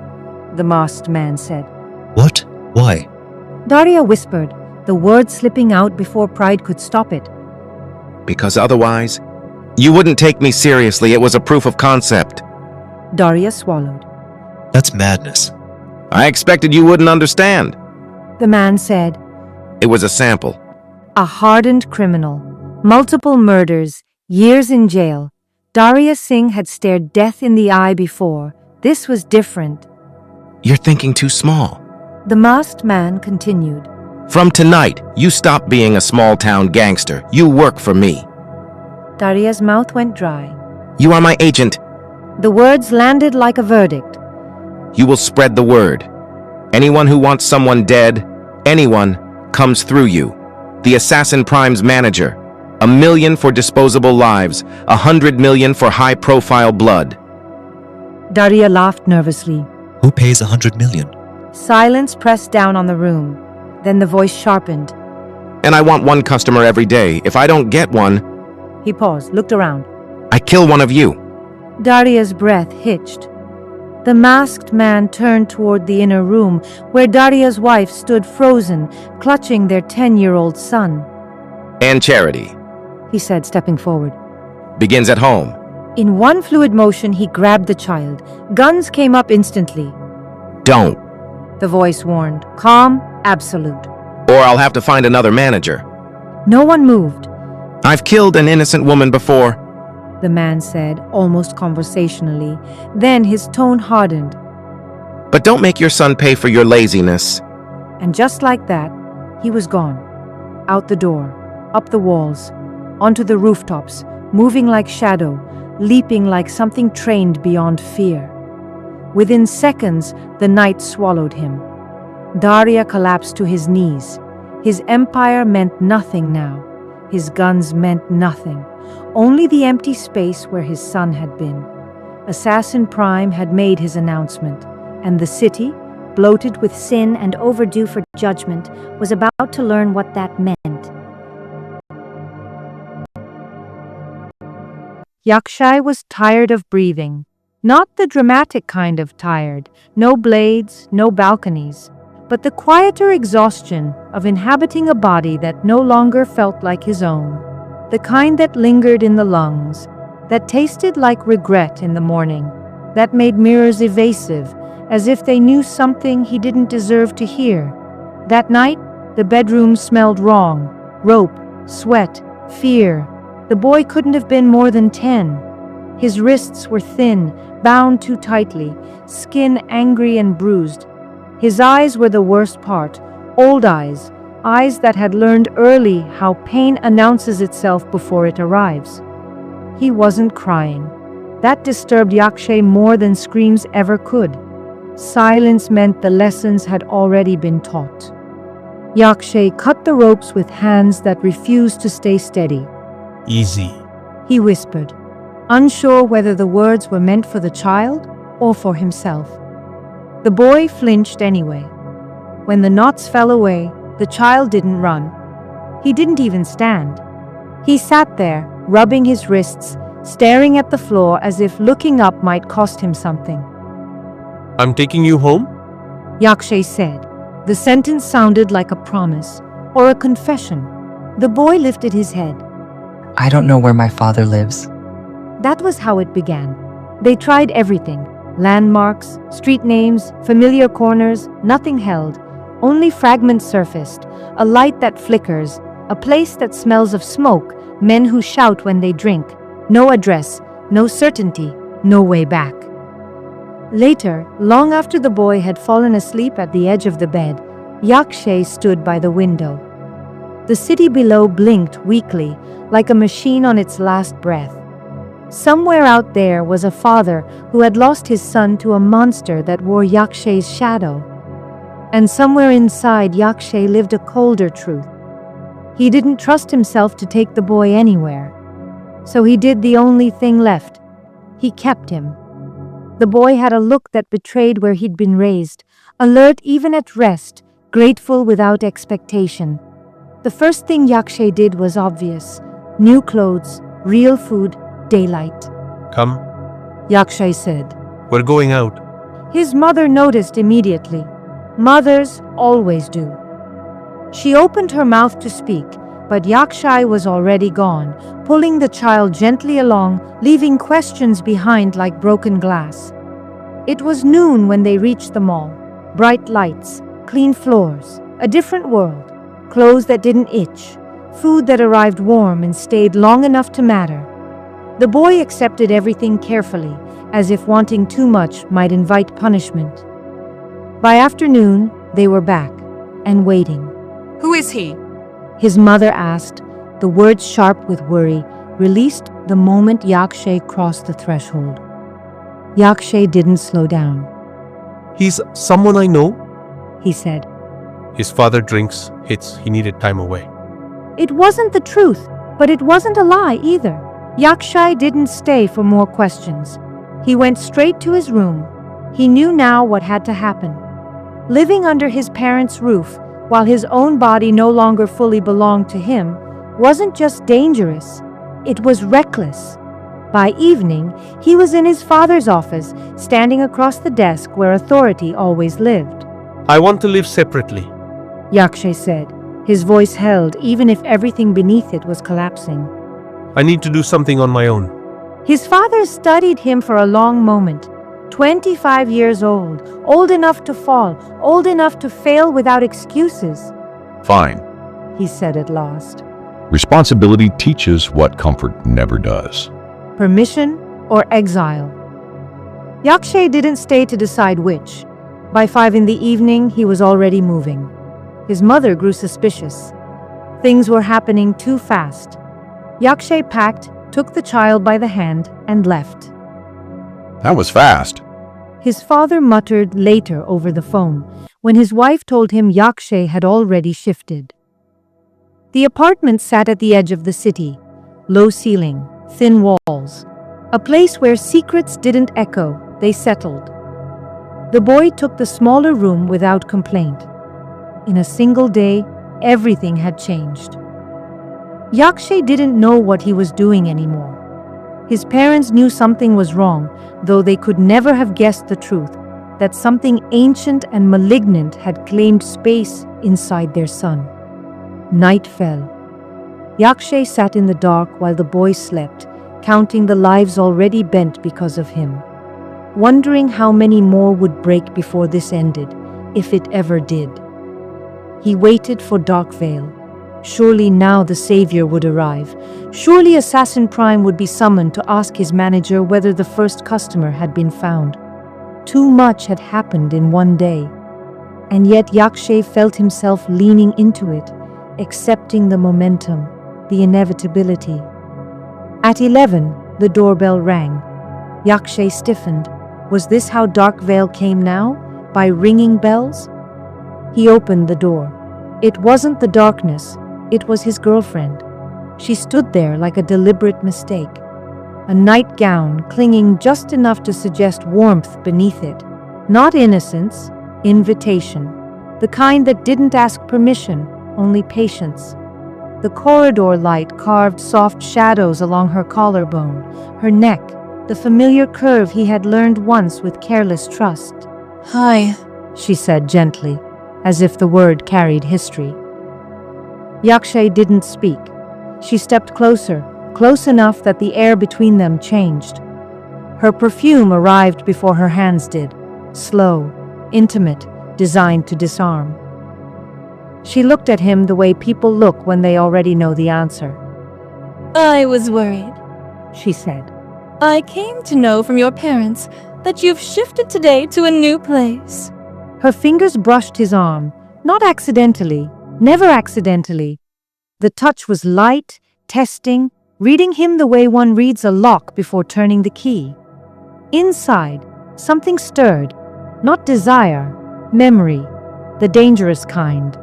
The masked man said. What? Why? Darya whispered, the words slipping out before pride could stop it. Because otherwise, you wouldn't take me seriously. It was a proof of concept. Darya swallowed. That's madness. I expected you wouldn't understand. The man said, It was a sample. a hardened criminal, multiple murders, years in jail. Darya Singh had stared death in the eye before. This was different. You're thinking too small. The masked man continued. From tonight, you stop being a small-town gangster. You work for me. Darya's mouth went dry. You are my agent. The words landed like a verdict. You will spread the word. Anyone who wants someone dead, anyone, comes through you. The Assassin Prime's manager. $1 million for disposable lives, $100 million for high-profile blood. Darya laughed nervously. Who pays 100 million? Silence pressed down on the room. Then the voice sharpened. And I want one customer every day. If I don't get one, He paused, looked around. I kill one of you. Darya's breath hitched. The masked man turned toward the inner room, where Darya's wife stood frozen, clutching their 10-year-old son. And charity He said, stepping forward. begins at home. In one fluid motion, he grabbed the child. Guns came up instantly. Don't, The voice warned. Calm, absolute. or I'll have to find another manager. No one moved. I've killed an innocent woman before. The man said, almost conversationally. Then his tone hardened. But don't make your son pay for your laziness. And just like that, he was gone. Out the door, up the walls, onto the rooftops, moving like shadow, leaping like something trained beyond fear. Within seconds, the night swallowed him. Darya collapsed to his knees. His empire meant nothing now. His guns meant nothing. Only the empty space where his son had been. Assassin Prime had made his announcement, and the city, bloated with sin and overdue for judgment, was about to learn what that meant. Yakshay was tired of breathing. Not the dramatic kind of tired, no blades, no balconies, but the quieter exhaustion of inhabiting a body that no longer felt like his own, the kind that lingered in the lungs, that tasted like regret in the morning, that made mirrors evasive, as if they knew something he didn't deserve to hear. That night, the bedroom smelled wrong: rope, sweat, fear. The boy couldn't have been more than 10. His wrists were thin, bound too tightly, skin angry and bruised. His eyes were the worst part, old eyes, eyes that had learned early how pain announces itself before it arrives. He wasn't crying. That disturbed Yakshay more than screams ever could. Silence meant the lessons had already been taught. Yakshay cut the ropes with hands that refused to stay steady. Easy. He whispered, unsure whether the words were meant for the child or for himself. The boy flinched anyway. When the knots fell away, the child didn't run. He didn't even stand. He sat there, rubbing his wrists, staring at the floor as if looking up might cost him something. I'm taking you home? Yakshay said. The sentence sounded like a promise or a confession. The boy lifted his head. I don't know where my father lives. That was how it began. They tried everything. Landmarks, street names, familiar corners, nothing held. Only fragments surfaced. A light that flickers. A place that smells of smoke. Men who shout when they drink. No address. No certainty. No way back. Later, long after the boy had fallen asleep at the edge of the bed, Yakshay stood by the window. The city below blinked weakly, like a machine on its last breath. Somewhere out there was a father who had lost his son to a monster that wore Yakshay's shadow. And somewhere inside Yakshay lived a colder truth. He didn't trust himself to take the boy anywhere. So he did the only thing left. He kept him. The boy had a look that betrayed where he'd been raised, alert even at rest, grateful without expectation. The first thing Yakshay did was obvious. New clothes, real food, daylight. Come. Yakshay said. We're going out. His mother noticed immediately. Mothers always do. She opened her mouth to speak, but Yakshay was already gone, pulling the child gently along, leaving questions behind like broken glass. It was noon when they reached the mall. Bright lights, clean floors, a different world, clothes that didn't itch, food that arrived warm and stayed long enough to matter. The boy accepted everything carefully, as if wanting too much might invite punishment. By afternoon, they were back, and waiting. Who is he? His mother asked, the words sharp with worry, released the moment Yakshay crossed the threshold. Yakshay didn't slow down. He's someone I know, he said. His father drinks, hits, he needed time away. It wasn't the truth, but it wasn't a lie either. Yakshay didn't stay for more questions. He went straight to his room. He knew now what had to happen. Living under his parents' roof, while his own body no longer fully belonged to him, wasn't just dangerous, it was reckless. By evening, he was in his father's office, standing across the desk where authority always lived. I want to live separately, Yakshay said, his voice held even if everything beneath it was collapsing. I need to do something on my own. His father studied him for a long moment. 25 years old enough to fall, old enough to fail without excuses. Fine, He said at last. responsibility teaches what comfort never does. Permission or exile? Yakshay didn't stay to decide which. By 5 in the evening, he was already moving. His mother grew suspicious. Things were happening too fast. Yakshay packed, took the child by the hand, and left. That was fast. His father muttered later over the phone, when his wife told him Yakshay had already shifted. The apartment sat at the edge of the city. Low ceiling, thin walls. A place where secrets didn't echo, they settled. The boy took the smaller room without complaint. In a single day, everything had changed. Yakshay didn't know what he was doing anymore. His parents knew something was wrong, though they could never have guessed the truth, that something ancient and malignant had claimed space inside their son. Night fell. Yakshay sat in the dark while the boys slept, counting the lives already bent because of him, wondering how many more would break before this ended, if it ever did. He waited for Darkveil. Surely now the savior would arrive. Surely Assassin Prime would be summoned to ask his manager whether the first customer had been found. Too much had happened in one day. And yet Yakshay felt himself leaning into it, accepting the momentum, the inevitability. At 11, the doorbell rang. Yakshay stiffened. Was this how Darkveil came now? By ringing bells? He opened the door. It wasn't the darkness, it was his girlfriend. She stood there like a deliberate mistake. A nightgown clinging just enough to suggest warmth beneath it. Not innocence, invitation. The kind that didn't ask permission, only patience. The corridor light carved soft shadows along her collarbone, her neck, the familiar curve he had learned once with careless trust. "Hi," she said gently, as if the word carried history. Yakshay didn't speak. She stepped closer, close enough that the air between them changed. Her perfume arrived before her hands did, slow, intimate, designed to disarm. She looked at him the way people look when they already know the answer. "I was worried," she said. "I came to know from your parents that you've shifted today to a new place." Her fingers brushed his arm, not accidentally, never accidentally. The touch was light, testing, reading him the way one reads a lock before turning the key. Inside, something stirred, not desire, memory, the dangerous kind.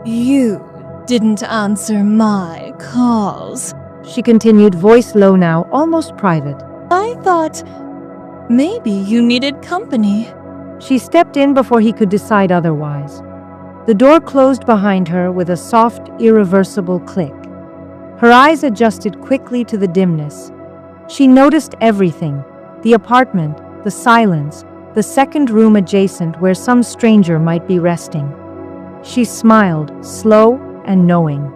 "You didn't answer my calls," she continued, voice low now, almost private. "I thought maybe you needed company." She stepped in before he could decide otherwise. The door closed behind her with a soft, irreversible click. Her eyes adjusted quickly to the dimness. She noticed everything: the apartment, the silence, the second room adjacent where some stranger might be resting. She smiled, slow and knowing.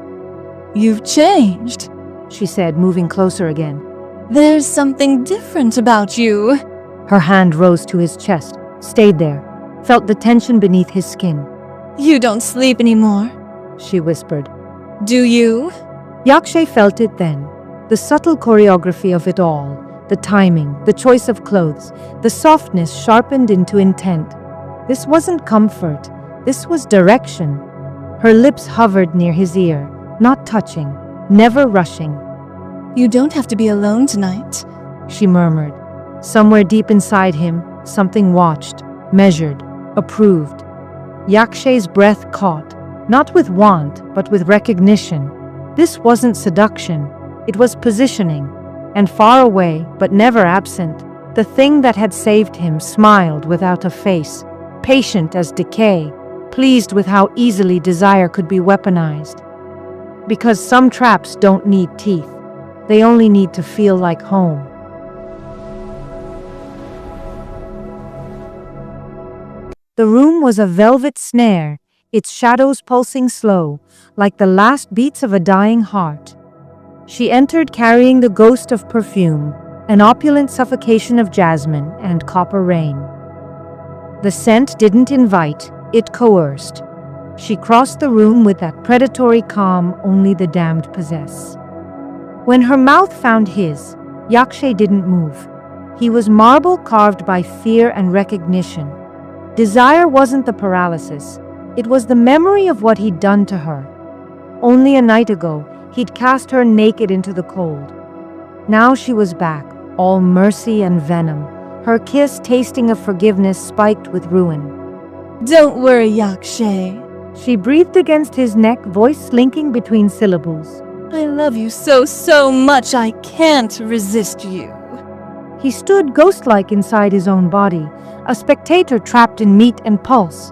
"You've changed," she said, moving closer again. "There's something different about you." Her hand rose to his chest, stayed there, felt the tension beneath his skin. "You don't sleep anymore," she whispered. "Do you?" Yakshay felt it then, the subtle choreography of it all, the timing, the choice of clothes, the softness sharpened into intent. This wasn't comfort, this was direction. Her lips hovered near his ear, not touching, never rushing. "You don't have to be alone tonight," she murmured. Somewhere deep inside him, something watched, measured, approved. Yakshay's breath caught, not with want, but with recognition. This wasn't seduction, it was positioning, and far away, but never absent, the thing that had saved him smiled without a face, patient as decay, pleased with how easily desire could be weaponized. Because some traps don't need teeth, they only need to feel like home. The room was a velvet snare, its shadows pulsing slow, like the last beats of a dying heart. She entered carrying the ghost of perfume, an opulent suffocation of jasmine and copper rain. The scent didn't invite, it coerced. She crossed the room with that predatory calm only the damned possess. When her mouth found his, Yakshay didn't move. He was marble carved by fear and recognition. Desire wasn't the paralysis, it was the memory of what he'd done to her. Only a night ago, he'd cast her naked into the cold. Now she was back, all mercy and venom, her kiss tasting of forgiveness spiked with ruin. "Don't worry, Yakshay," she breathed against his neck, voice slinking between syllables. "I love you so much I can't resist you." He stood ghost-like inside his own body, a spectator trapped in meat and pulse.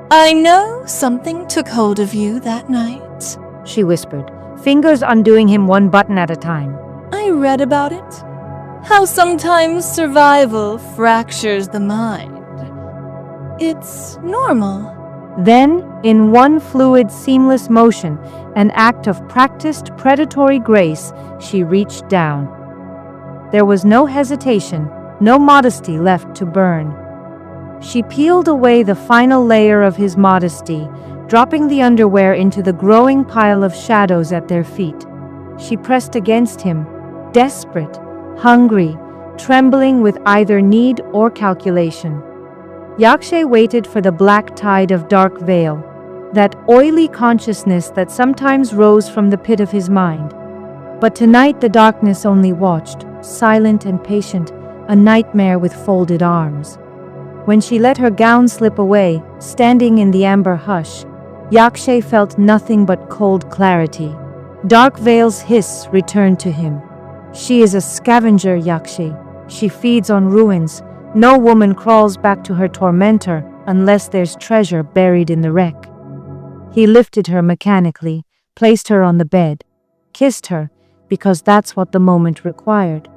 "I know something took hold of you that night," she whispered, fingers undoing him one button at a time. "I read about it How sometimes survival fractures the mind. It's normal. Then, in one fluid, seamless motion, an act of practiced predatory grace, she reached down. There was no hesitation, no modesty left to burn. She peeled away the final layer of his modesty, dropping the underwear into the growing pile of shadows at their feet. She pressed against him, desperate, hungry, trembling with either need or calculation. Yakshay waited for the black tide of Darkveil, that oily consciousness that sometimes rose from the pit of his mind. But tonight the darkness only watched, silent and patient, a nightmare with folded arms. When she let her gown slip away, standing in the amber hush, Yakshay felt nothing but cold clarity. Darkveil's hiss returned to him. She is a scavenger, Yakshay. She feeds on ruins. No woman crawls back to her tormentor unless there's treasure buried in the wreck. He lifted her mechanically, placed her on the bed, kissed her, because that's what the moment required.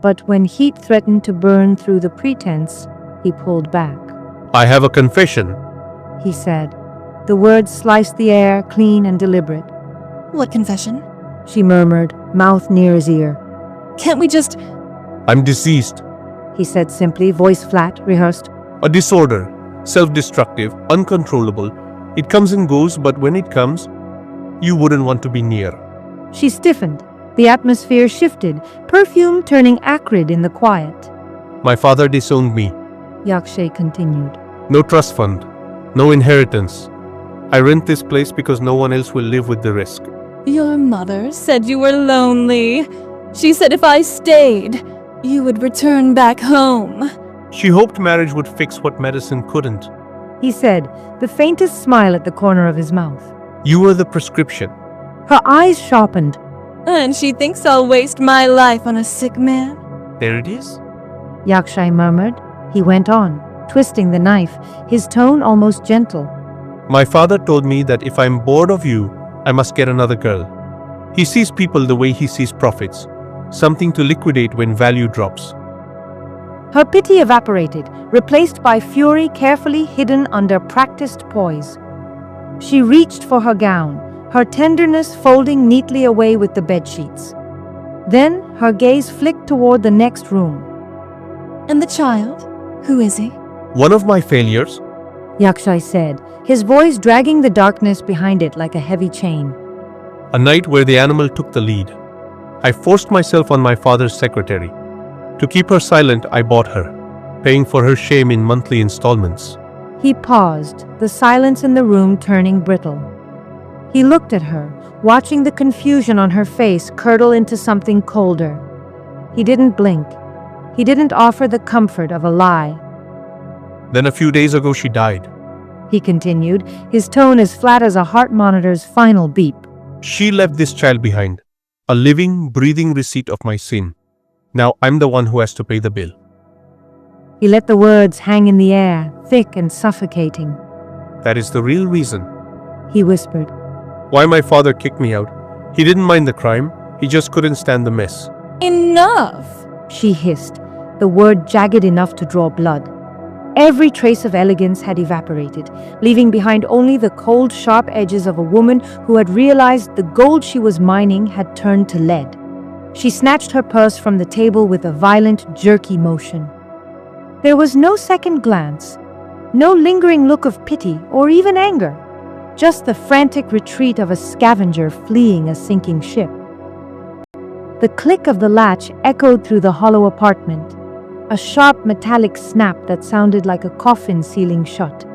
But when heat threatened to burn through the pretense, he pulled back. I have a confession, he said. The words sliced the air, clean and deliberate. What confession? She murmured, mouth near his ear. Can't we just... I'm deceased. He said simply, voice flat, rehearsed. A disorder, self-destructive, uncontrollable. It comes and goes, but when it comes, you wouldn't want to be near. She stiffened. The atmosphere shifted, perfume turning acrid in the quiet. My father disowned me. Yakshay continued. No trust fund, no inheritance. I rent this place because no one else will live with the risk. Your mother said you were lonely. She said if I stayed, you would return back home. She hoped marriage would fix what medicine couldn't. He said, the faintest smile at the corner of his mouth. You were the prescription. Her eyes sharpened. And she thinks I'll waste my life on a sick man? There it is. Yakshay murmured. He went on, twisting the knife, his tone almost gentle. My father told me that if I'm bored of you, I must get another girl. He sees people the way he sees profits, something to liquidate when value drops. Her pity evaporated, replaced by fury carefully hidden under practiced poise. She reached for her gown, her tenderness folding neatly away with the bedsheets. Then her gaze flicked toward the next room. And the child? Who is he? One of my failures, Yakshay said, his voice dragging the darkness behind it like a heavy chain. a night where the animal took the lead. I forced myself on my father's secretary. To keep her silent, I bought her, paying for her shame in monthly installments. He paused, the silence in the room turning brittle. He looked at her, watching the confusion on her face curdle into something colder. He didn't blink. He didn't offer the comfort of a lie. Then a few days ago she died. He continued, his tone as flat as a heart monitor's final beep. She left this child behind, a living, breathing receipt of my sin. Now I'm the one who has to pay the bill. He let the words hang in the air, thick and suffocating. That is the real reason. He whispered. Why my father kicked me out. He didn't mind the crime, he just couldn't stand the mess. Enough! She hissed, the word jagged enough to draw blood. Every trace of elegance had evaporated, leaving behind only the cold, sharp edges of a woman who had realized the gold she was mining had turned to lead. She snatched her purse from the table with a violent, jerky motion. There was no second glance, no lingering look of pity or even anger, just the frantic retreat of a scavenger fleeing a sinking ship. The click of the latch echoed through the hollow apartment, a sharp metallic snap that sounded like a coffin sealing shut.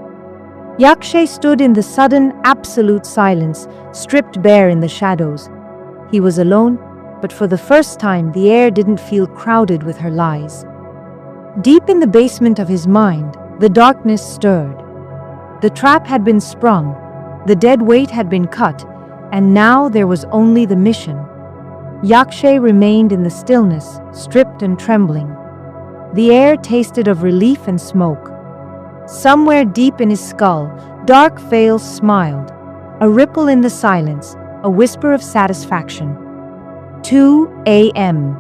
Yakshay stood in the sudden, absolute silence, stripped bare in the shadows. He was alone, but for the first time the air didn't feel crowded with her lies. Deep in the basement of his mind, the darkness stirred. The trap had been sprung, the dead weight had been cut, and now there was only the mission. Yakshay remained in the stillness, stripped and trembling. The air tasted of relief and smoke. Somewhere deep in his skull, Darkveil smiled, a ripple in the silence, a whisper of satisfaction. 2 a.m.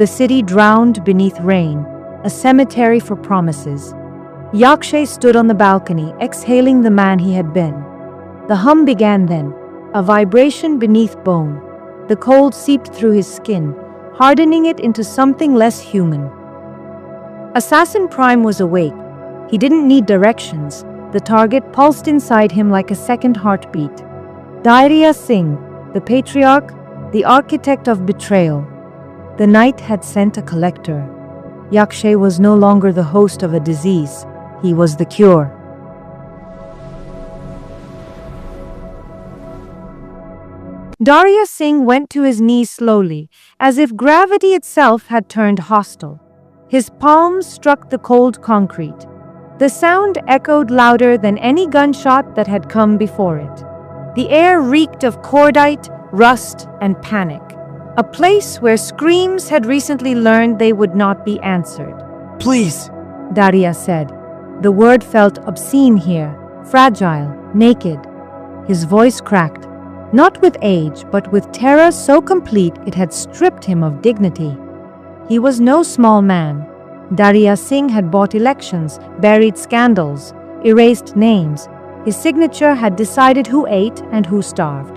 The city drowned beneath rain, a cemetery for promises. Yakshay stood on the balcony, exhaling the man he had been. The hum began then, a vibration beneath bone. The cold seeped through his skin, hardening it into something less human. Assassin Prime was awake. He didn't need directions. The target pulsed inside him like a second heartbeat. Darya Singh, the patriarch, the architect of betrayal. The night had sent a collector. Yakshay was no longer the host of a disease. He was the cure. Darya Singh went to his knees slowly, as if gravity itself had turned hostile. His palms struck the cold concrete. The sound echoed louder than any gunshot that had come before it. The air reeked of cordite, rust, and panic. A place where screams had recently learned they would not be answered. Please, Darya said. The word felt obscene here, fragile, naked. His voice cracked. Not with age, but with terror so complete it had stripped him of dignity. He was no small man. Darya Singh had bought elections, buried scandals, erased names. His signature had decided who ate and who starved.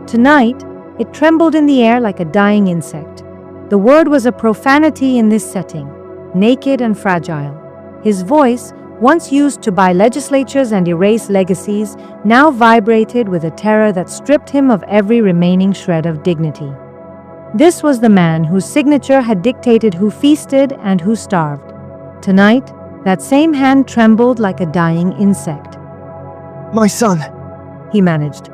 Tonight, it trembled in the air like a dying insect. The word was a profanity in this setting, naked and fragile. His voice, once used to buy legislatures and erase legacies, now vibrated with a terror that stripped him of every remaining shred of dignity. This was the man whose signature had dictated who feasted and who starved. Tonight, that same hand trembled like a dying insect. My son, he managed.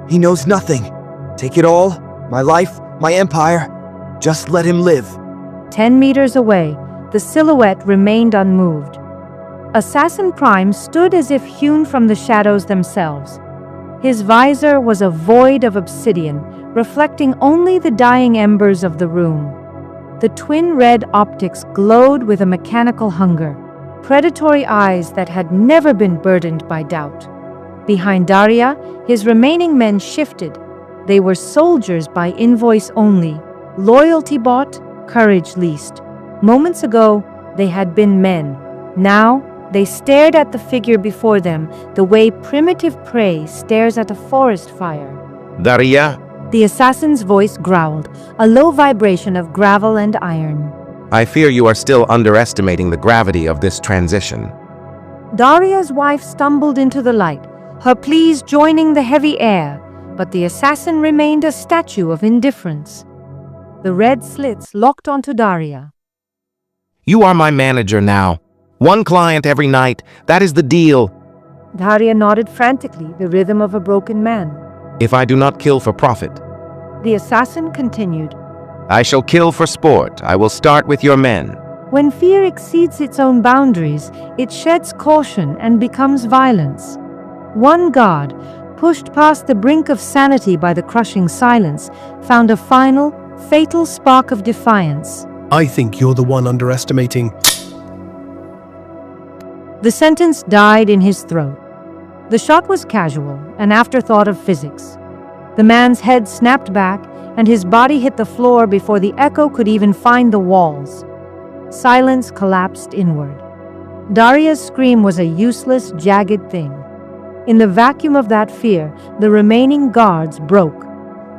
He knows nothing. Take it all, my life, my empire. Just let him live. 10 meters away, the silhouette remained unmoved. Assassin Prime stood as if hewn from the shadows themselves. His visor was a void of obsidian, reflecting only the dying embers of the room. The twin red optics glowed with a mechanical hunger, predatory eyes that had never been burdened by doubt. Behind Darya, his remaining men shifted. They were soldiers by invoice only, loyalty bought, courage leased. Moments ago, they had been men. Now, they stared at the figure before them the way primitive prey stares at a forest fire. Darya, the assassin's voice growled, a low vibration of gravel and iron. I fear you are still underestimating the gravity of this transition. Darya's wife stumbled into the light, her pleas joining the heavy air, but the assassin remained a statue of indifference. The red slits locked onto Darya. You are my manager now. One client every night, that is the deal. Darya nodded frantically, the rhythm of a broken man. If I do not kill for profit. The assassin continued. I shall kill for sport. I will start with your men. When fear exceeds its own boundaries, it sheds caution and becomes violence. One guard, pushed past the brink of sanity by the crushing silence, found a final, fatal spark of defiance. I think you're the one underestimating. The sentence died in his throat. The shot was casual, an afterthought of physics. The man's head snapped back, and his body hit the floor before the echo could even find the walls. Silence collapsed inward. Darya's scream was a useless, jagged thing. In the vacuum of that fear, the remaining guards broke.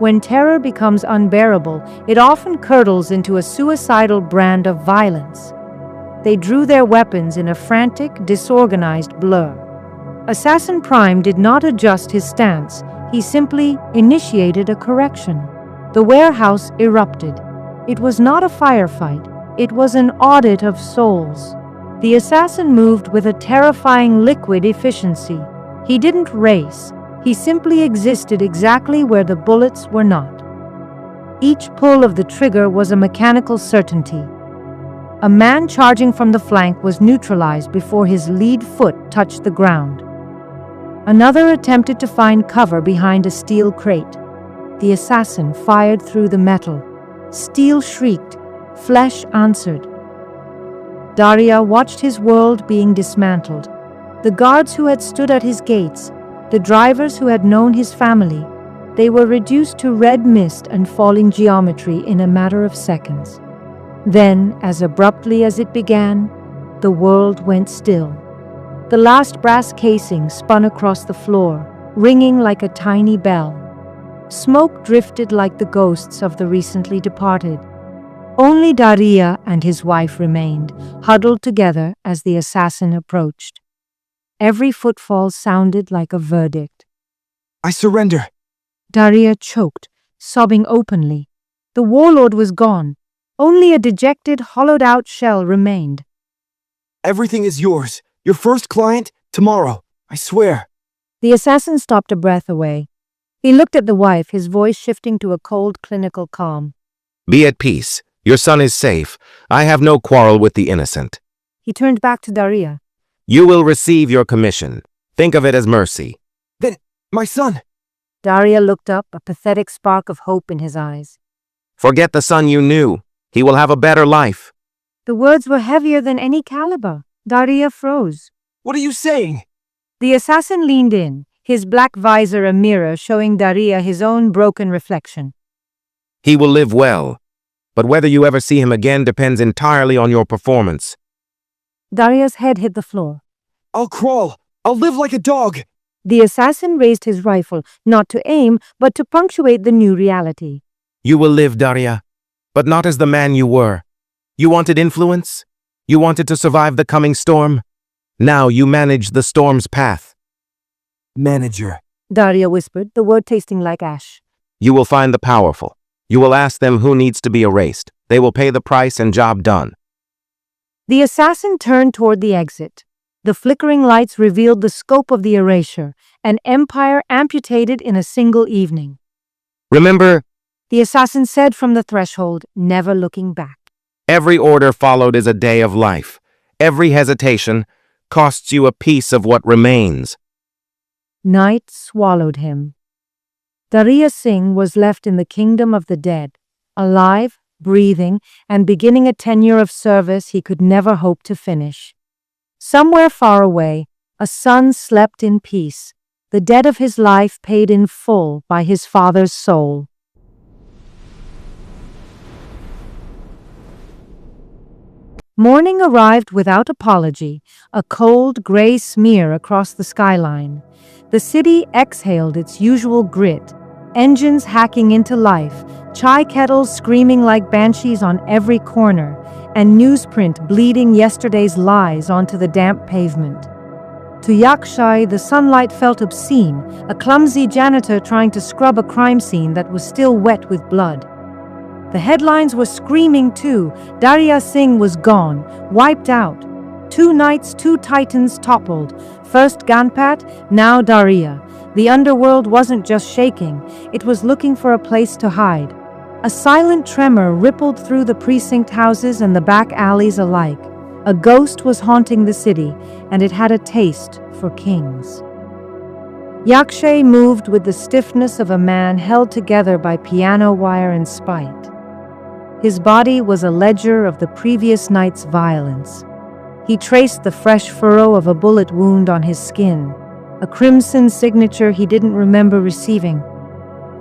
When terror becomes unbearable, it often curdles into a suicidal brand of violence. They drew their weapons in a frantic, disorganized blur. Assassin Prime did not adjust his stance. He simply initiated a correction. The warehouse erupted. It was not a firefight. It was an audit of souls. The assassin moved with a terrifying liquid efficiency. He didn't race. He simply existed exactly where the bullets were not. Each pull of the trigger was a mechanical certainty. A man charging from the flank was neutralized before his lead foot touched the ground. Another attempted to find cover behind a steel crate. The assassin fired through the metal. Steel shrieked. Flesh answered. Darya watched his world being dismantled. The guards who had stood at his gates, the drivers who had known his family, they were reduced to red mist and falling geometry in a matter of seconds. Then, as abruptly as it began, the world went still. The last brass casing spun across the floor, ringing like a tiny bell. Smoke drifted like the ghosts of the recently departed. Only Daria and his wife remained, huddled together as the assassin approached. Every footfall sounded like a verdict. I surrender. Daria choked, sobbing openly. The warlord was gone. Only a dejected, hollowed-out shell remained. Everything is yours. Your first client, tomorrow. I swear. The assassin stopped a breath away. He looked at the wife, his voice shifting to a cold, clinical calm. Be at peace. Your son is safe. I have no quarrel with the innocent. He turned back to Daria. You will receive your commission. Think of it as mercy. Then, my son. Daria looked up, a pathetic spark of hope in his eyes. Forget the son you knew. He will have a better life. The words were heavier than any caliber. Daria froze. What are you saying? The assassin leaned in, his black visor a mirror showing Daria his own broken reflection. He will live well, but whether you ever see him again depends entirely on your performance. Daria's head hit the floor. I'll crawl. I'll live like a dog. The assassin raised his rifle, not to aim, but to punctuate the new reality. You will live, Daria, but not as the man you were. You wanted influence? You wanted to survive the coming storm? Now you manage the storm's path. Manager, Daria whispered, the word tasting like ash. You will find the powerful. You will ask them who needs to be erased. They will pay the price and job done. The assassin turned toward the exit. The flickering lights revealed the scope of the erasure, an empire amputated in a single evening. Remember, the assassin said from the threshold, never looking back. Every order followed is a day of life. Every hesitation costs you a piece of what remains. Night swallowed him. Daria Singh was left in the kingdom of the dead, alive, breathing, and beginning a tenure of service he could never hope to finish. Somewhere far away, a son slept in peace, the debt of his life paid in full by his father's soul. Morning arrived without apology, a cold, gray smear across the skyline. The city exhaled its usual grit, engines hacking into life, chai kettles screaming like banshees on every corner, and newsprint bleeding yesterday's lies onto the damp pavement. To Yakshay, the sunlight felt obscene, a clumsy janitor trying to scrub a crime scene that was still wet with blood. The headlines were screaming too. Daria Singh was gone, wiped out. 2 knights, 2 titans toppled. First Ganpat, now Daria. The underworld wasn't just shaking, it was looking for a place to hide. A silent tremor rippled through the precinct houses and the back alleys alike. A ghost was haunting the city, and it had a taste for kings. Yakshay moved with the stiffness of a man held together by piano wire and spite. His body was a ledger of the previous night's violence. He traced the fresh furrow of a bullet wound on his skin, a crimson signature he didn't remember receiving.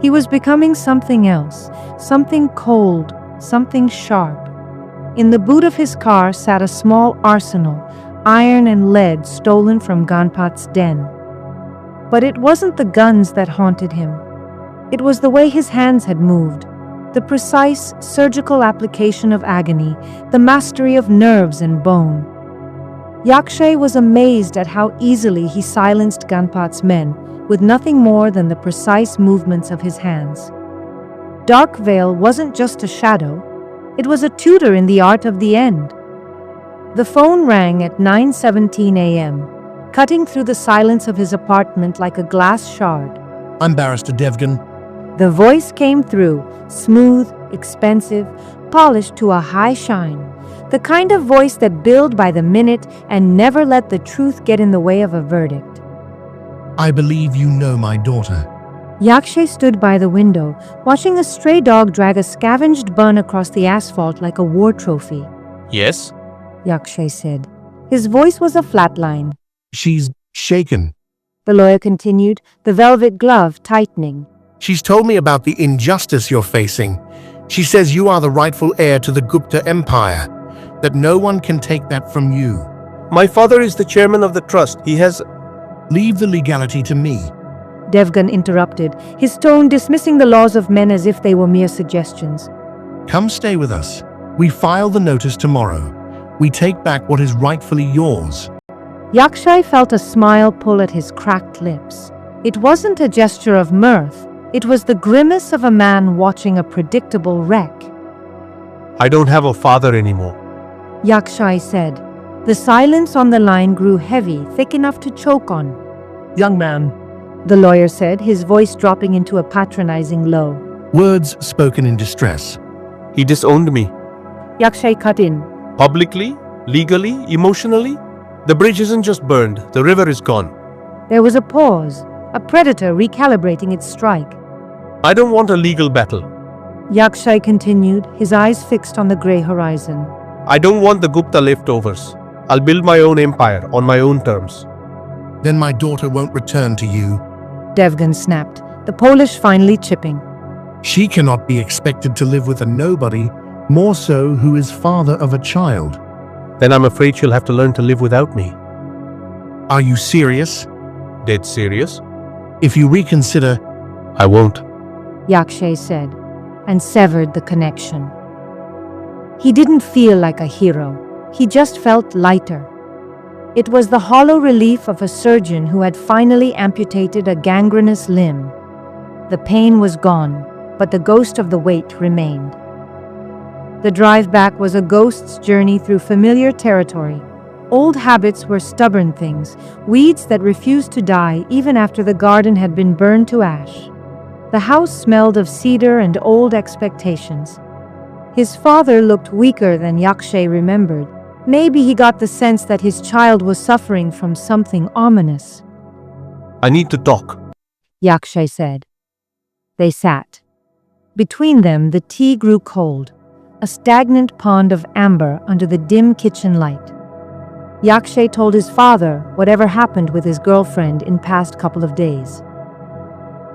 He was becoming something else, something cold, something sharp. In the boot of his car sat a small arsenal, iron and lead stolen from Ganpat's den. But it wasn't the guns that haunted him. It was the way his hands had moved. The precise surgical application of agony, the mastery of nerves and bone. Yakshay was amazed at how easily he silenced Ganpat's men, with nothing more than the precise movements of his hands. Darkveil wasn't just a shadow, it was a tutor in the art of the end. The phone rang at 9:17 a.m., cutting through the silence of his apartment like a glass shard. I'm Barrister Devgan. The voice came through, smooth, expensive, polished to a high shine. The kind of voice that billed by the minute and never let the truth get in the way of a verdict. I believe you know my daughter. Yakshay stood by the window, watching a stray dog drag a scavenged bun across the asphalt like a war trophy. Yes? Yakshay said. His voice was a flat line. She's shaken. The lawyer continued, the velvet glove tightening. She's told me about the injustice you're facing. She says you are the rightful heir to the Gupta Empire, that no one can take that from you. My father is the chairman of the trust. He has... Leave the legality to me. Devgan interrupted, his tone dismissing the laws of men as if they were mere suggestions. Come stay with us. We file the notice tomorrow. We take back what is rightfully yours. Yakshay felt a smile pull at his cracked lips. It wasn't a gesture of mirth. It was the grimace of a man watching a predictable wreck. I don't have a father anymore, Yakshay said. The silence on the line grew heavy, thick enough to choke on. Young man, the lawyer said, his voice dropping into a patronizing low. Words spoken in distress. He disowned me. Yakshay cut in. Publicly, legally, emotionally. The bridge isn't just burned, the river is gone. There was a pause, a predator recalibrating its strike. I don't want a legal battle. Yakshay continued, his eyes fixed on the grey horizon. I don't want the Gupta leftovers. I'll build my own empire on my own terms. Then my daughter won't return to you. Devgan snapped, the Polish finally chipping. She cannot be expected to live with a nobody, more so who is father of a child. Then I'm afraid she'll have to learn to live without me. Are you serious? Dead serious? If you reconsider... I won't, Yakshay said, and severed the connection. He didn't feel like a hero. He just felt lighter. It was the hollow relief of a surgeon who had finally amputated a gangrenous limb. The pain was gone, but the ghost of the weight remained. The drive back was a ghost's journey through familiar territory. Old habits were stubborn things, weeds that refused to die even after the garden had been burned to ash. The house smelled of cedar and old expectations. His father looked weaker than Yakshay remembered. Maybe he got the sense that his child was suffering from something ominous. I need to talk, Yakshay said. They sat. Between them, the tea grew cold, a stagnant pond of amber under the dim kitchen light. Yakshay told his father whatever happened with his girlfriend in past couple of days.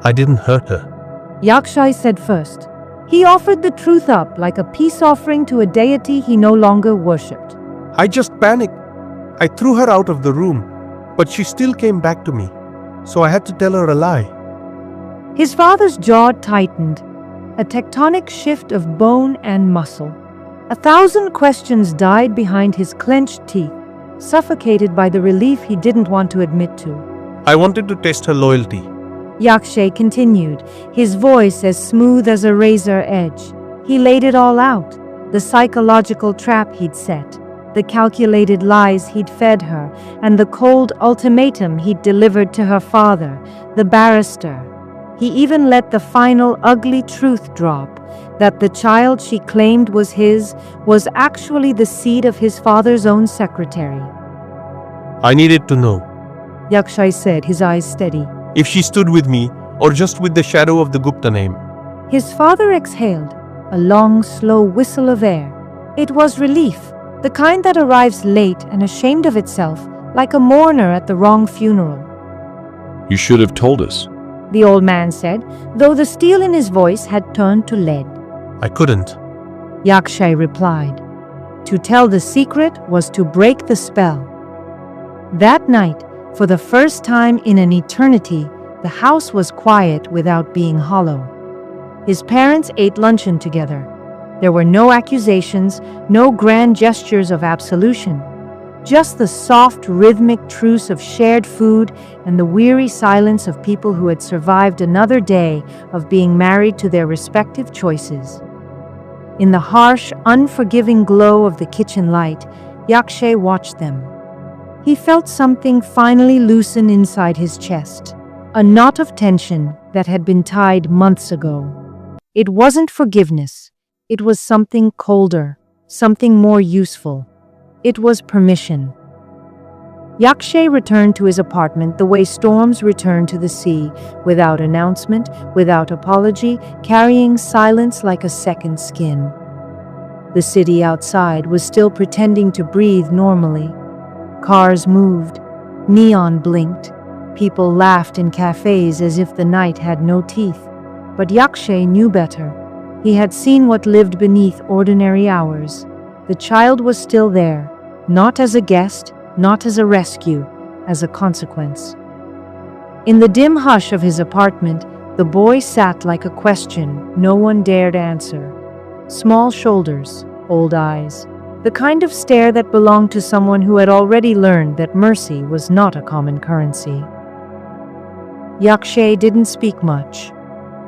I didn't hurt her, Yakshay said first. He offered the truth up like a peace offering to a deity he no longer worshipped. I just panicked. I threw her out of the room, but she still came back to me, so I had to tell her a lie. His father's jaw tightened, a tectonic shift of bone and muscle. 1,000 questions died behind his clenched teeth, suffocated by the relief he didn't want to admit to. I wanted to test her loyalty, Yakshay continued, his voice as smooth as a razor edge. He laid it all out, the psychological trap he'd set, the calculated lies he'd fed her, and the cold ultimatum he'd delivered to her father, the barrister. He even let the final ugly truth drop, that the child she claimed was his was actually the seed of his father's own secretary. I needed to know, Yakshay said, his eyes steady. If she stood with me, or just with the shadow of the Gupta name. His father exhaled, a long, slow whistle of air. It was relief, the kind that arrives late and ashamed of itself, like a mourner at the wrong funeral. You should have told us, the old man said, though the steel in his voice had turned to lead. I couldn't, Yakshay replied. To tell the secret was to break the spell. That night, for the first time in an eternity, the house was quiet without being hollow. His parents ate luncheon together. There were no accusations, no grand gestures of absolution. Just the soft, rhythmic truce of shared food and the weary silence of people who had survived another day of being married to their respective choices. In the harsh, unforgiving glow of the kitchen light, Yakshay watched them. He felt something finally loosen inside his chest, a knot of tension that had been tied months ago. It wasn't forgiveness. It was something colder, something more useful. It was permission. Yakshay returned to his apartment the way storms return to the sea, without announcement, without apology, carrying silence like a second skin. The city outside was still pretending to breathe normally. Cars moved, neon blinked, people laughed in cafes as if the night had no teeth. But Yakshay knew better. He had seen what lived beneath ordinary hours. The child was still there, not as a guest, not as a rescue, as a consequence. In the dim hush of his apartment, the boy sat like a question no one dared answer. Small shoulders, old eyes, the kind of stare that belonged to someone who had already learned that mercy was not a common currency. Yakshay didn't speak much.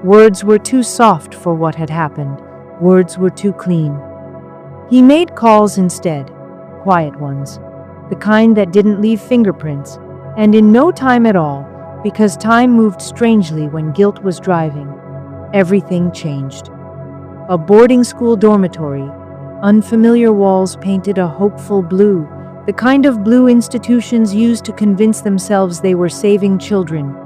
Words were too soft for what had happened. Words were too clean. He made calls instead, quiet ones, the kind that didn't leave fingerprints, and in no time at all, because time moved strangely when guilt was driving. Everything changed. A boarding school dormitory, unfamiliar walls painted a hopeful blue, the kind of blue institutions used to convince themselves they were saving children.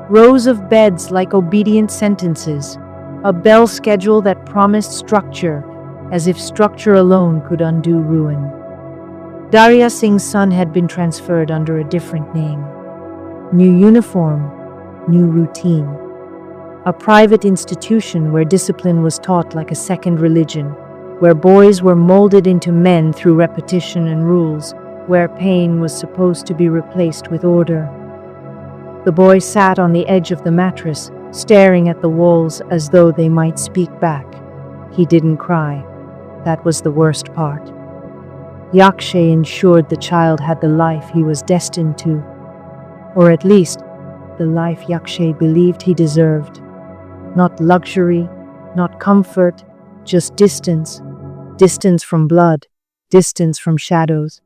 Rows of beds like obedient sentences, a bell schedule that promised structure, as if structure alone could undo ruin. Darya Singh's son had been transferred under a different name. New uniform, new routine. A private institution where discipline was taught like a second religion, where boys were molded into men through repetition and rules, where pain was supposed to be replaced with order. The boy sat on the edge of the mattress, staring at the walls as though they might speak back. He didn't cry. That was the worst part. Yakshay ensured the child had the life he was destined to, or at least, the life Yakshay believed he deserved. Not luxury, not comfort, just distance. Distance from blood, distance from shadows,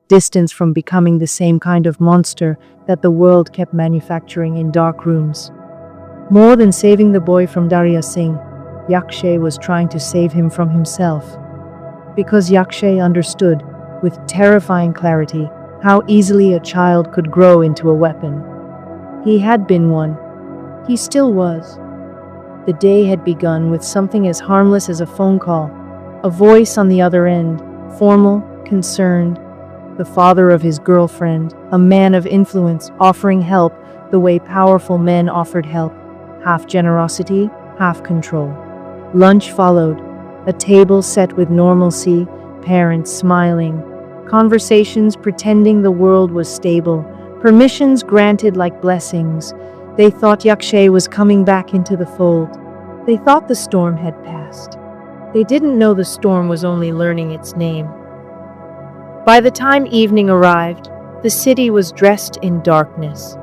distance from becoming the same kind of monster that the world kept manufacturing in dark rooms. More than saving the boy from Darya Singh, Yakshay was trying to save him from himself. Because Yakshay understood, with terrifying clarity, how easily a child could grow into a weapon. He had been one. He still was. The day had begun with something as harmless as a phone call, a voice on the other end, formal, concerned, the father of his girlfriend, a man of influence, offering help the way powerful men offered help, half generosity, half control. Lunch followed, a table set with normalcy, parents smiling, conversations pretending the world was stable, permissions granted like blessings. They thought Yakshay was coming back into the fold. They thought the storm had passed. They didn't know the storm was only learning its name. By the time evening arrived, the city was dressed in darkness.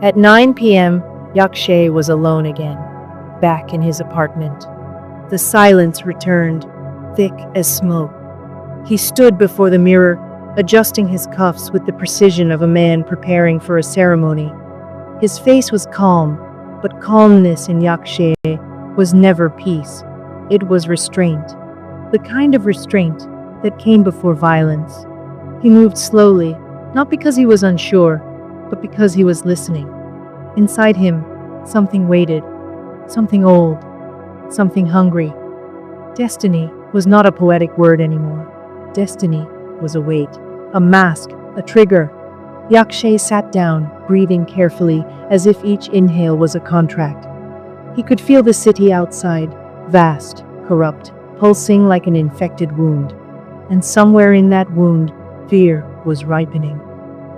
At 9 p.m., Yakshay was alone again, back in his apartment. The silence returned, thick as smoke. He stood before the mirror, adjusting his cuffs with the precision of a man preparing for a ceremony. His face was calm, but calmness in Yakshay was never peace. It was restraint, the kind of restraint that came before violence. He moved slowly, not because he was unsure, but because he was listening. Inside him, something waited, something old, something hungry. Destiny was not a poetic word anymore. Destiny was a weight, a mask, a trigger. Yakshay sat down, breathing carefully, as if each inhale was a contract. He could feel the city outside, vast, corrupt, pulsing like an infected wound. And somewhere in that wound, fear was ripening.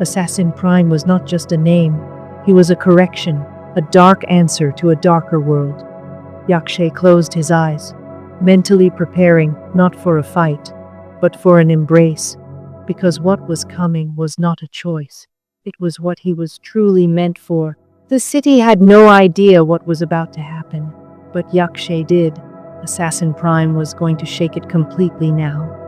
Assassin Prime was not just a name. He was a correction, a dark answer to a darker world. Yakshay closed his eyes, mentally preparing not for a fight, but for an embrace, because what was coming was not a choice. It was what he was truly meant for. The city had no idea what was about to happen, but Yakshay did. Assassin Prime was going to shake it completely now.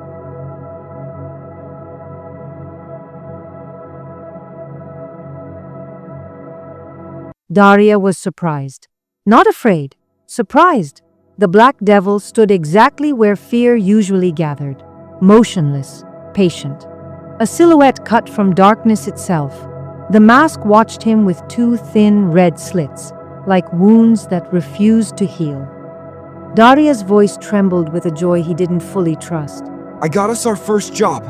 Darya was surprised. Not afraid. Surprised. The Black Devil stood exactly where fear usually gathered. Motionless, patient. A silhouette cut from darkness itself. The mask watched him with two thin red slits, like wounds that refused to heal. Darya's voice trembled with a joy he didn't fully trust. I got us our first job.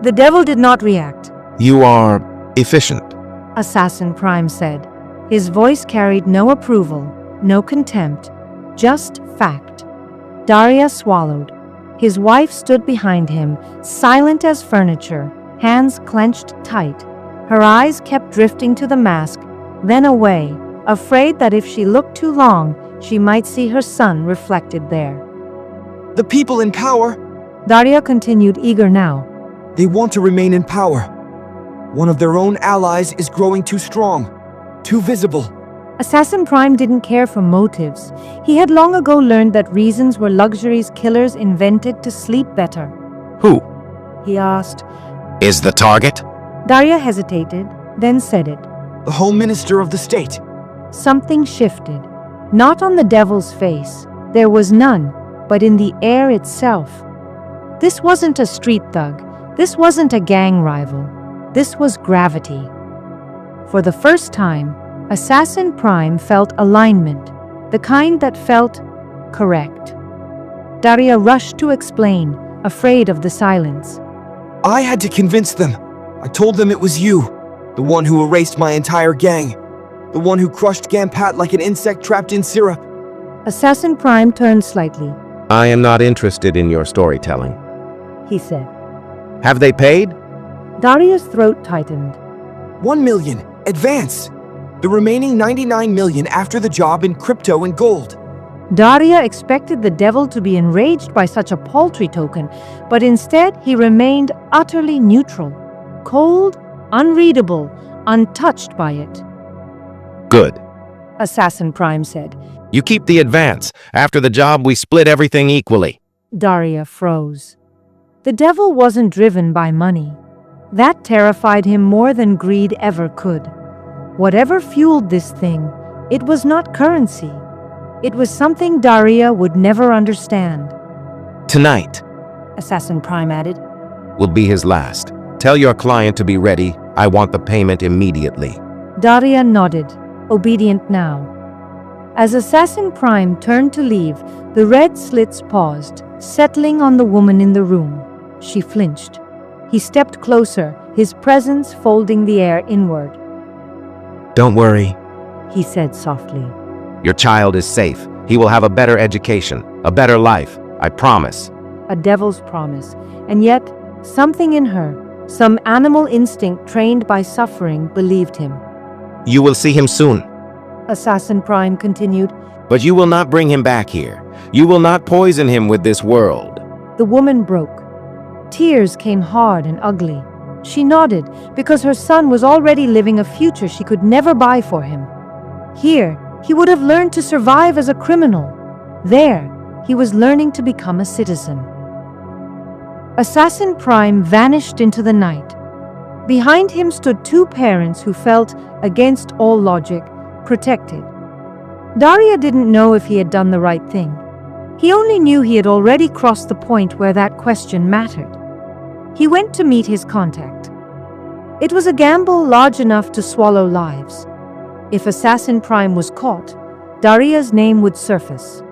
The devil did not react. You are efficient. Assassin Prime said. His voice carried no approval, no contempt, just fact. Daria swallowed. His wife stood behind him, silent as furniture, hands clenched tight. Her eyes kept drifting to the mask, then away, afraid that if she looked too long, she might see her son reflected there. The people in power, Daria continued, eager now. they want to remain in power. One of their own allies is growing too strong, too visible. Assassin Prime didn't care for motives. He had long ago learned that reasons were luxuries killers invented to sleep better. Who? He asked. Is the target? Daria hesitated, then said it. The Home Minister of the state. Something shifted. Not on the devil's face. There was none, but in the air itself. This wasn't a street thug. This wasn't a gang rival. This was gravity. For the first time, Assassin Prime felt alignment, the kind that felt correct. Daria rushed to explain, afraid of the silence. I had to convince them. I told them it was you, the one who erased my entire gang, the one who crushed Gampat like an insect trapped in syrup. Assassin Prime turned slightly. I am not interested in your storytelling, he said. Have they paid? Daria's throat tightened. 1 million, advance. The remaining 99 million after the job in crypto and gold. Daria expected the devil to be enraged by such a paltry token, but instead he remained utterly neutral, cold, unreadable, untouched by it. Good. Assassin Prime said. You keep the advance. After the job, we split everything equally. Daria froze. The devil wasn't driven by money. That terrified him more than greed ever could. Whatever fueled this thing, it was not currency. It was something Daria would never understand. Tonight, Assassin Prime added, will be his last. Tell your client to be ready. I want the payment immediately. Daria nodded, obedient now. As Assassin Prime turned to leave, the red slits paused, settling on the woman in the room. She flinched. He stepped closer, his presence folding the air inward. Don't worry, he said softly. Your child is safe. He will have a better education, a better life. I promise. A devil's promise. And yet, something in her, some animal instinct trained by suffering, believed him. You will see him soon. Assassin Prime continued. But you will not bring him back here. You will not poison him with this world. The woman broke. Tears came hard and ugly. She nodded because her son was already living a future she could never buy for him. Here, he would have learned to survive as a criminal. There, he was learning to become a citizen. Assassin Prime vanished into the night. Behind him stood two parents who felt, against all logic, protected. Daria didn't know if he had done the right thing. He only knew he had already crossed the point where that question mattered. He went to meet his contact. It was a gamble large enough to swallow lives. If Assassin Prime was caught, Daria's name would surface.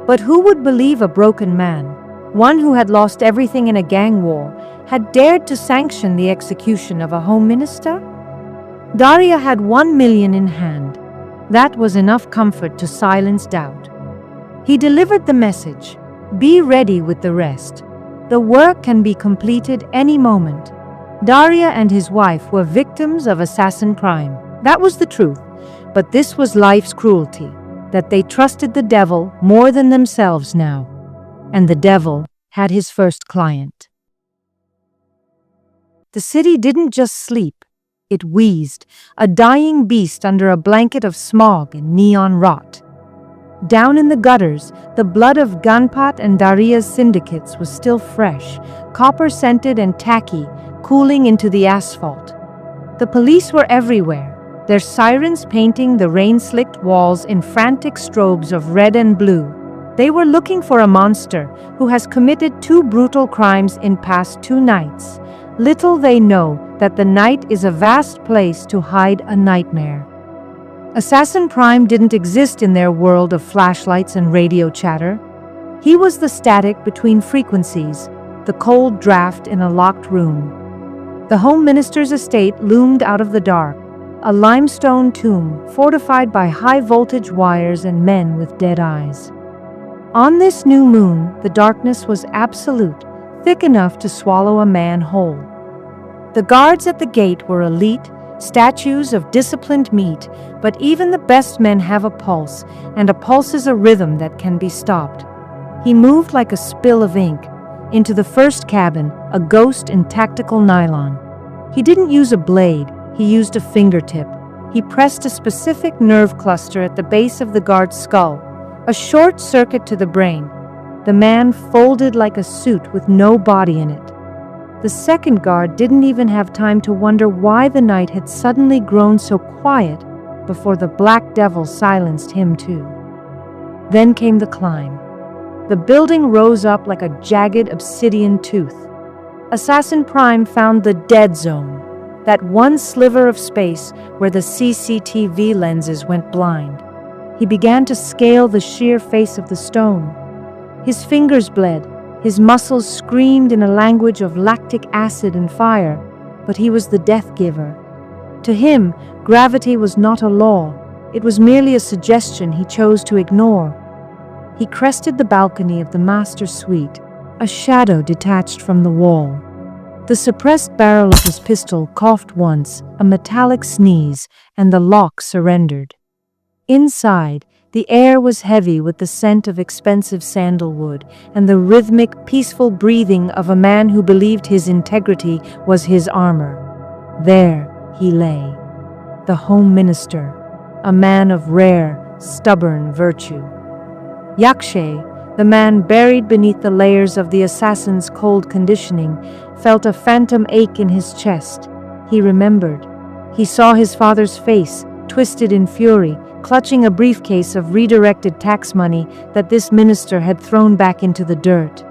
But who would believe a broken man, one who had lost everything in a gang war, had dared to sanction the execution of a home minister? Daria had 1 million in hand. That was enough comfort to silence doubt. He delivered the message, be ready with the rest. The work can be completed any moment. Daria and his wife were victims of Assassin Prime. That was the truth, but this was life's cruelty, that they trusted the devil more than themselves now. And the devil had his first client. The city didn't just sleep, it wheezed, a dying beast under a blanket of smog and neon rot. Down in the gutters, the blood of Ganpat and Daria's syndicates was still fresh, copper-scented and tacky, cooling into the asphalt. The police were everywhere, their sirens painting the rain-slicked walls in frantic strobes of red and blue. They were looking for a monster who has committed 2 brutal crimes in past 2 nights. Little they know that the night is a vast place to hide a nightmare. Assassin Prime didn't exist in their world of flashlights and radio chatter. He was the static between frequencies, the cold draft in a locked room. The Home Minister's estate loomed out of the dark, a limestone tomb fortified by high-voltage wires and men with dead eyes. On this new moon, the darkness was absolute, thick enough to swallow a man whole. The guards at the gate were elite, statues of disciplined meat, but even the best men have a pulse, and a pulse is a rhythm that can be stopped. He moved like a spill of ink. Into the first cabin, a ghost in tactical nylon. He didn't use a blade, he used a fingertip. He pressed a specific nerve cluster at the base of the guard's skull, a short circuit to the brain. The man folded like a suit with no body in it. The second guard didn't even have time to wonder why the night had suddenly grown so quiet before the Black Devil silenced him too. Then came the climb. The building rose up like a jagged obsidian tooth. Assassin Prime found the dead zone, that one sliver of space where the CCTV lenses went blind. He began to scale the sheer face of the stone. His fingers bled, his muscles screamed in a language of lactic acid and fire, but he was the death giver. To him, gravity was not a law, it was merely a suggestion he chose to ignore. He crested the balcony of the master suite, a shadow detached from the wall. The suppressed barrel of his pistol coughed once, a metallic sneeze, and the lock surrendered. Inside, the air was heavy with the scent of expensive sandalwood and the rhythmic, peaceful breathing of a man who believed his integrity was his armor. There he lay, the Home Minister, a man of rare, stubborn virtue. Yakshay, the man buried beneath the layers of the assassin's cold conditioning, felt a phantom ache in his chest. He remembered. He saw his father's face, twisted in fury, clutching a briefcase of redirected tax money that this minister had thrown back into the dirt.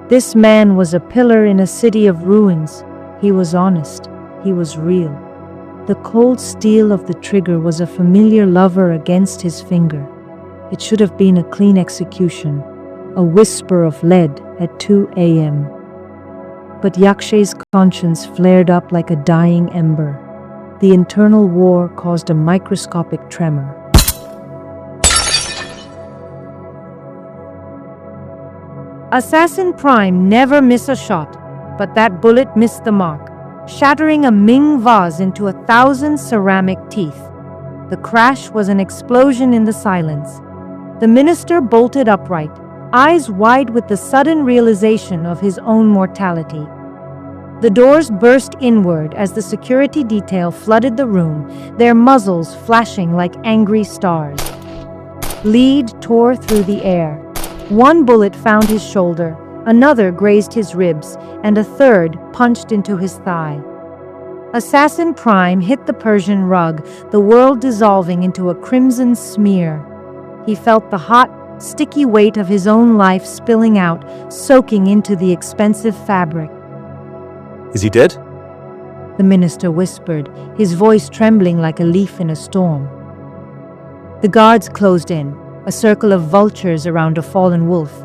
This man was a pillar in a city of ruins. He was honest. He was real. The cold steel of the trigger was a familiar lover against his finger. It should have been a clean execution, a whisper of lead at 2 a.m. But Yakshay's conscience flared up like a dying ember. The internal war caused a microscopic tremor. Assassin Prime never missed a shot, but that bullet missed the mark, shattering a Ming vase into 1,000 ceramic teeth. The crash was an explosion in the silence. The minister bolted upright, eyes wide with the sudden realization of his own mortality. The doors burst inward as the security detail flooded the room, their muzzles flashing like angry stars. Lead tore through the air. One bullet found his shoulder, another grazed his ribs, and a third punched into his thigh. Assassin Prime hit the Persian rug, the world dissolving into a crimson smear. He felt the hot, sticky weight of his own life spilling out, soaking into the expensive fabric. Is he dead? The minister whispered, his voice trembling like a leaf in a storm. The guards closed in, a circle of vultures around a fallen wolf.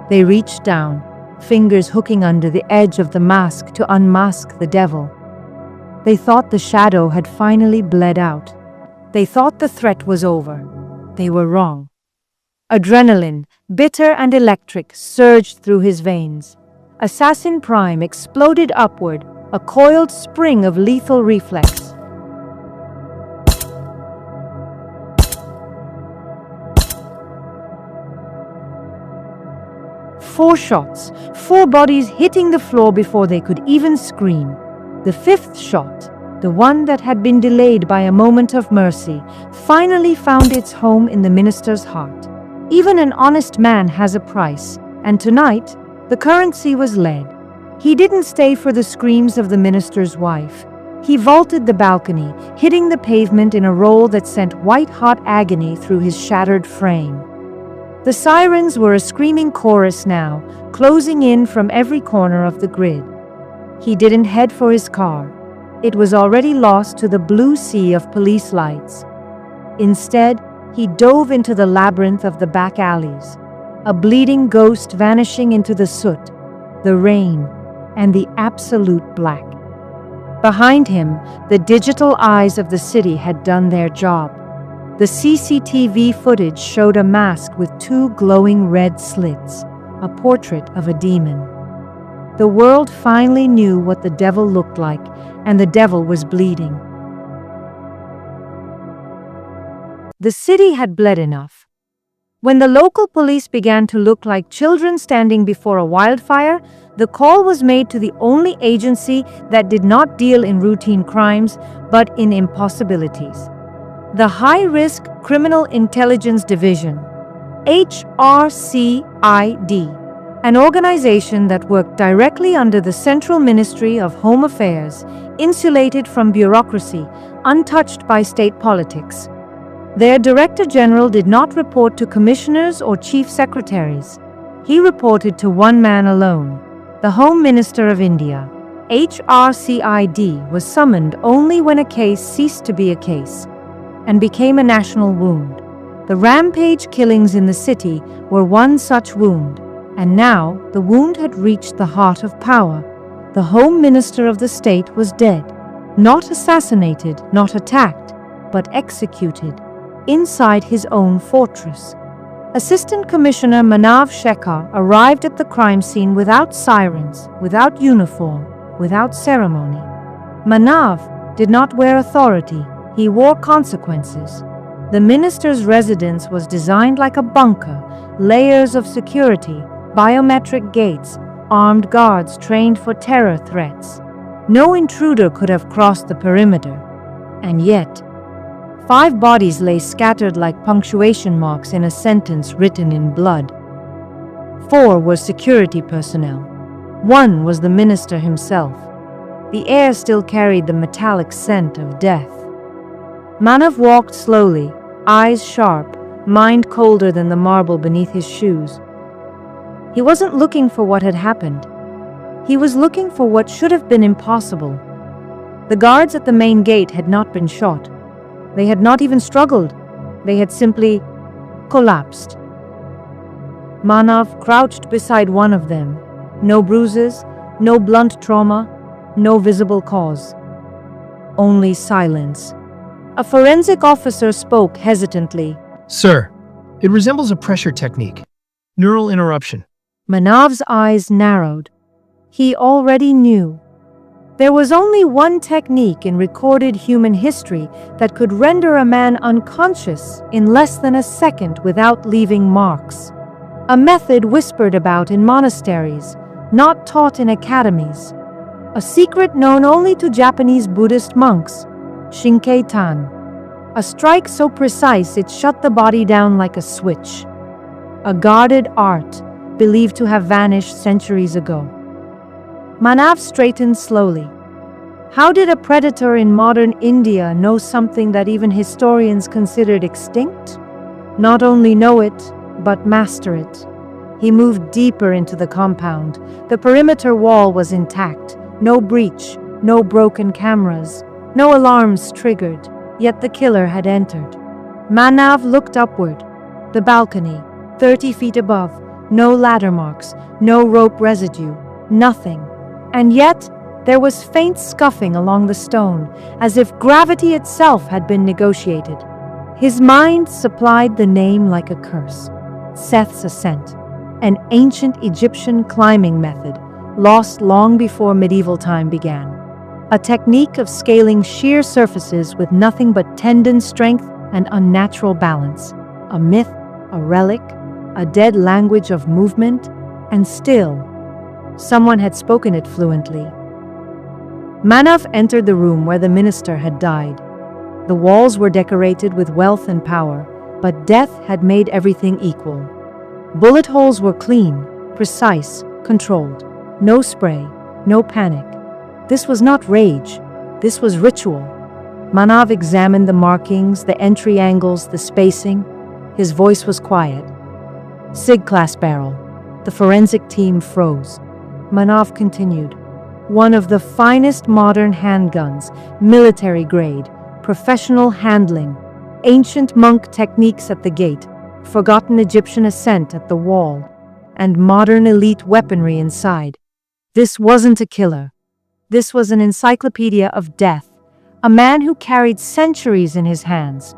They reached down, fingers hooking under the edge of the mask to unmask the devil. They thought the shadow had finally bled out. They thought the threat was over. They were wrong. Adrenaline, bitter and electric, surged through his veins. Assassin Prime exploded upward, a coiled spring of lethal reflex. Four shots, four bodies hitting the floor before they could even scream. The fifth shot, the one that had been delayed by a moment of mercy, finally found its home in the minister's heart. Even an honest man has a price, and tonight, the currency was lead. He didn't stay for the screams of the minister's wife. He vaulted the balcony, hitting the pavement in a roll that sent white-hot agony through his shattered frame. The sirens were a screaming chorus now, closing in from every corner of the grid. He didn't head for his car. It was already lost to the blue sea of police lights. Instead, he dove into the labyrinth of the back alleys, a bleeding ghost vanishing into the soot, the rain, and the absolute black. Behind him, the digital eyes of the city had done their job. The CCTV footage showed a mask with 2 glowing red slits, a portrait of a demon. The world finally knew what the devil looked like, and the devil was bleeding. The city had bled enough. When the local police began to look like children standing before a wildfire, the call was made to the only agency that did not deal in routine crimes, but in impossibilities. The High-Risk Criminal Intelligence Division, HR-CID, an organization that worked directly under the Central Ministry of Home Affairs, insulated from bureaucracy, untouched by state politics. Their Director General did not report to commissioners or chief secretaries. He reported to one man alone, the Home Minister of India. HR-CID was summoned only when a case ceased to be a case and became a national wound. The rampage killings in the city were one such wound, and now the wound had reached the heart of power. The Home Minister of the state was dead, not assassinated, not attacked, but executed inside his own fortress. Assistant Commissioner Manav Shekhar arrived at the crime scene without sirens, without uniform, without ceremony. Manav did not wear authority, he wore consequences. The minister's residence was designed like a bunker, layers of security, biometric gates, armed guards trained for terror threats. No intruder could have crossed the perimeter. And yet, 5 bodies lay scattered like punctuation marks in a sentence written in blood. 4 were security personnel. 1 was the minister himself. The air still carried the metallic scent of death. Manav walked slowly, eyes sharp, mind colder than the marble beneath his shoes. He wasn't looking for what had happened. He was looking for what should have been impossible. The guards at the main gate had not been shot. They had not even struggled. They had simply collapsed. Manav crouched beside one of them. No bruises, no blunt trauma, no visible cause. Only silence. A forensic officer spoke hesitantly. Sir, it resembles a pressure technique. Neural interruption. Manav's eyes narrowed. He already knew. There was only one technique in recorded human history that could render a man unconscious in less than a second without leaving marks. A method whispered about in monasteries, not taught in academies. A secret known only to Japanese Buddhist monks, Shinkei-tan. A strike so precise it shut the body down like a switch. A guarded art believed to have vanished centuries ago. Manav straightened slowly. How did a predator in modern India know something that even historians considered extinct? Not only know it, but master it. He moved deeper into the compound. The perimeter wall was intact. No breach, no broken cameras, no alarms triggered. Yet the killer had entered. Manav looked upward. The balcony, 30 feet above. No ladder marks, no rope residue, nothing. And yet, there was faint scuffing along the stone, as if gravity itself had been negotiated. His mind supplied the name like a curse. Seth's Ascent, an ancient Egyptian climbing method, lost long before medieval time began. A technique of scaling sheer surfaces with nothing but tendon strength and unnatural balance. A myth, a relic, a dead language of movement, and still, someone had spoken it fluently. Manav entered the room where the minister had died. The walls were decorated with wealth and power, but death had made everything equal. Bullet holes were clean, precise, controlled. No spray, no panic. This was not rage. This was ritual. Manav examined the markings, the entry angles, the spacing. His voice was quiet. SIG class barrel. The forensic team froze. Manav continued. One of the finest modern handguns, military grade, professional handling, ancient monk techniques at the gate, forgotten Egyptian ascent at the wall, and modern elite weaponry inside. This wasn't a killer. This was an encyclopedia of death, a man who carried centuries in his hands.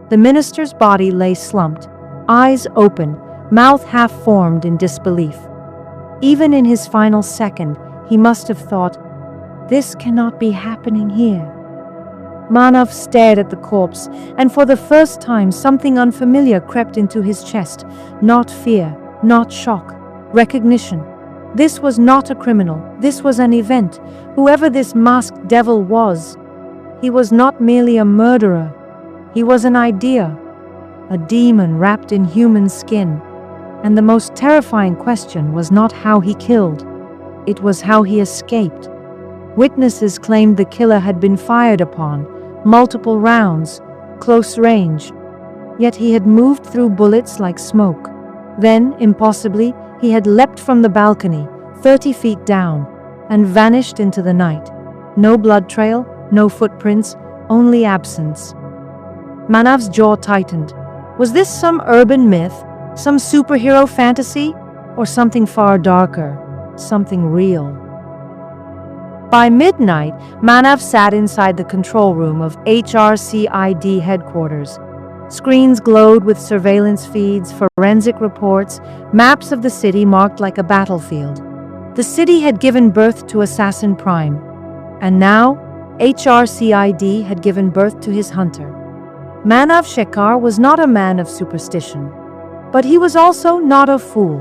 The minister's body lay slumped, eyes open, mouth half-formed in disbelief. Even in his final second, he must have thought, "This cannot be happening here." Manav stared at the corpse, and for the first time something unfamiliar crept into his chest. Not fear, not shock, recognition. This was not a criminal, this was an event. Whoever this masked devil was, he was not merely a murderer. He was an idea, a demon wrapped in human skin. And the most terrifying question was not how he killed, it was how he escaped. Witnesses claimed the killer had been fired upon, multiple rounds, close range. Yet he had moved through bullets like smoke. Then, impossibly, he had leapt from the balcony, 30 feet down, and vanished into the night. No blood trail, no footprints, only absence. Manav's jaw tightened. Was this some urban myth, some superhero fantasy, or something far darker, something real? By midnight, Manav sat inside the control room of HR-CID headquarters. Screens glowed with surveillance feeds, forensic reports, maps of the city marked like a battlefield. The city had given birth to Assassin Prime, and now HR-CID had given birth to his hunter. Manav Shekhar was not a man of superstition, but he was also not a fool.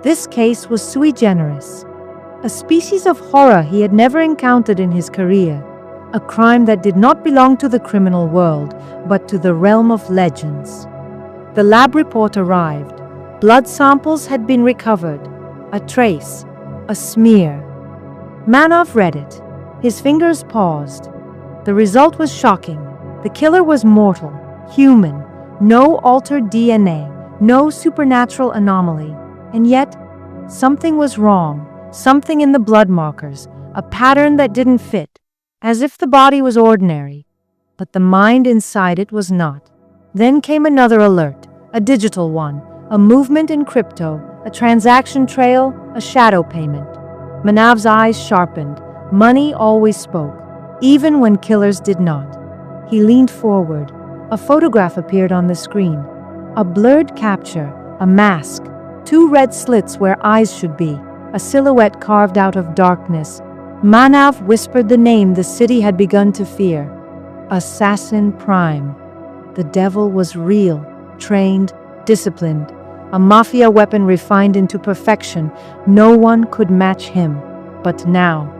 This case was sui generis, a species of horror he had never encountered in his career, a crime that did not belong to the criminal world, but to the realm of legends. The lab report arrived. Blood samples had been recovered. A trace, a smear. Manav read it. His fingers paused. The result was shocking. The killer was mortal, human, no altered DNA, no supernatural anomaly. And yet, something was wrong, something in the blood markers, a pattern that didn't fit, as if the body was ordinary, but the mind inside it was not. Then came another alert, a digital one, a movement in crypto, a transaction trail, a shadow payment. Manav's eyes sharpened. Money always spoke, even when killers did not. He leaned forward. A photograph appeared on the screen. A blurred capture, a mask, 2 red slits where eyes should be, a silhouette carved out of darkness. Manav whispered the name the city had begun to fear. Assassin Prime. The devil was real, trained, disciplined. A mafia weapon refined into perfection. No one could match him. But now,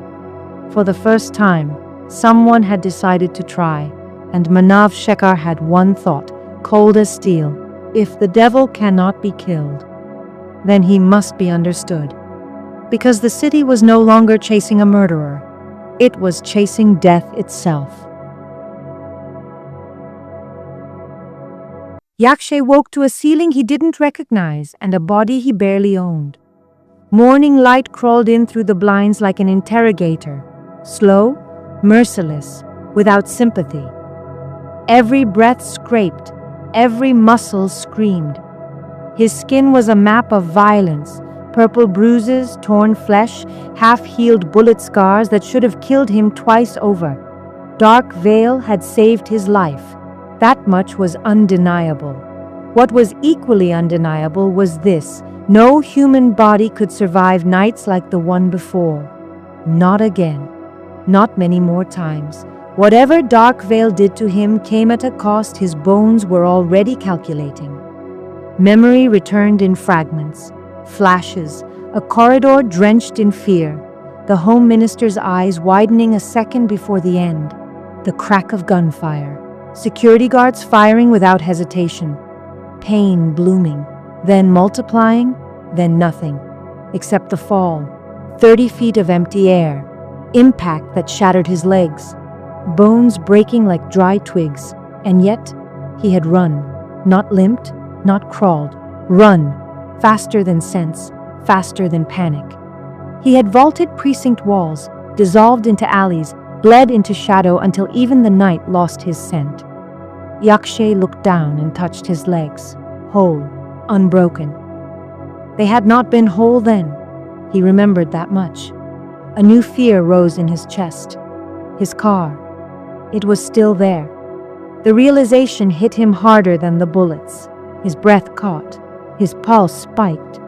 for the first time, someone had decided to try. And Manav Shekhar had one thought, cold as steel. If the devil cannot be killed, then he must be understood. Because the city was no longer chasing a murderer. It was chasing death itself. Yakshay woke to a ceiling he didn't recognize and a body he barely owned. Morning light crawled in through the blinds like an interrogator, slow, merciless, without sympathy. Every breath scraped, every muscle screamed. His skin was a map of violence, purple bruises, torn flesh, half-healed bullet scars that should have killed him twice over. Darkveil had saved his life. That much was undeniable. What was equally undeniable was this: no human body could survive nights like the one before. Not again. Not many more times. Whatever Darkveil did to him came at a cost his bones were already calculating. Memory returned in fragments, flashes, a corridor drenched in fear, the Home Minister's eyes widening a second before the end, the crack of gunfire, security guards firing without hesitation, pain blooming, then multiplying, then nothing, except the fall, 30 feet of empty air, impact that shattered his legs, bones breaking like dry twigs, and yet he had run, not limped, not crawled, run, faster than sense, faster than panic. He had vaulted precinct walls, dissolved into alleys, bled into shadow until even the night lost his scent. Yakshay looked down and touched his legs, whole, unbroken. They had not been whole then. He remembered that much. A new fear rose in his chest. His car. It was still there. The realization hit him harder than the bullets. His breath caught. His pulse spiked.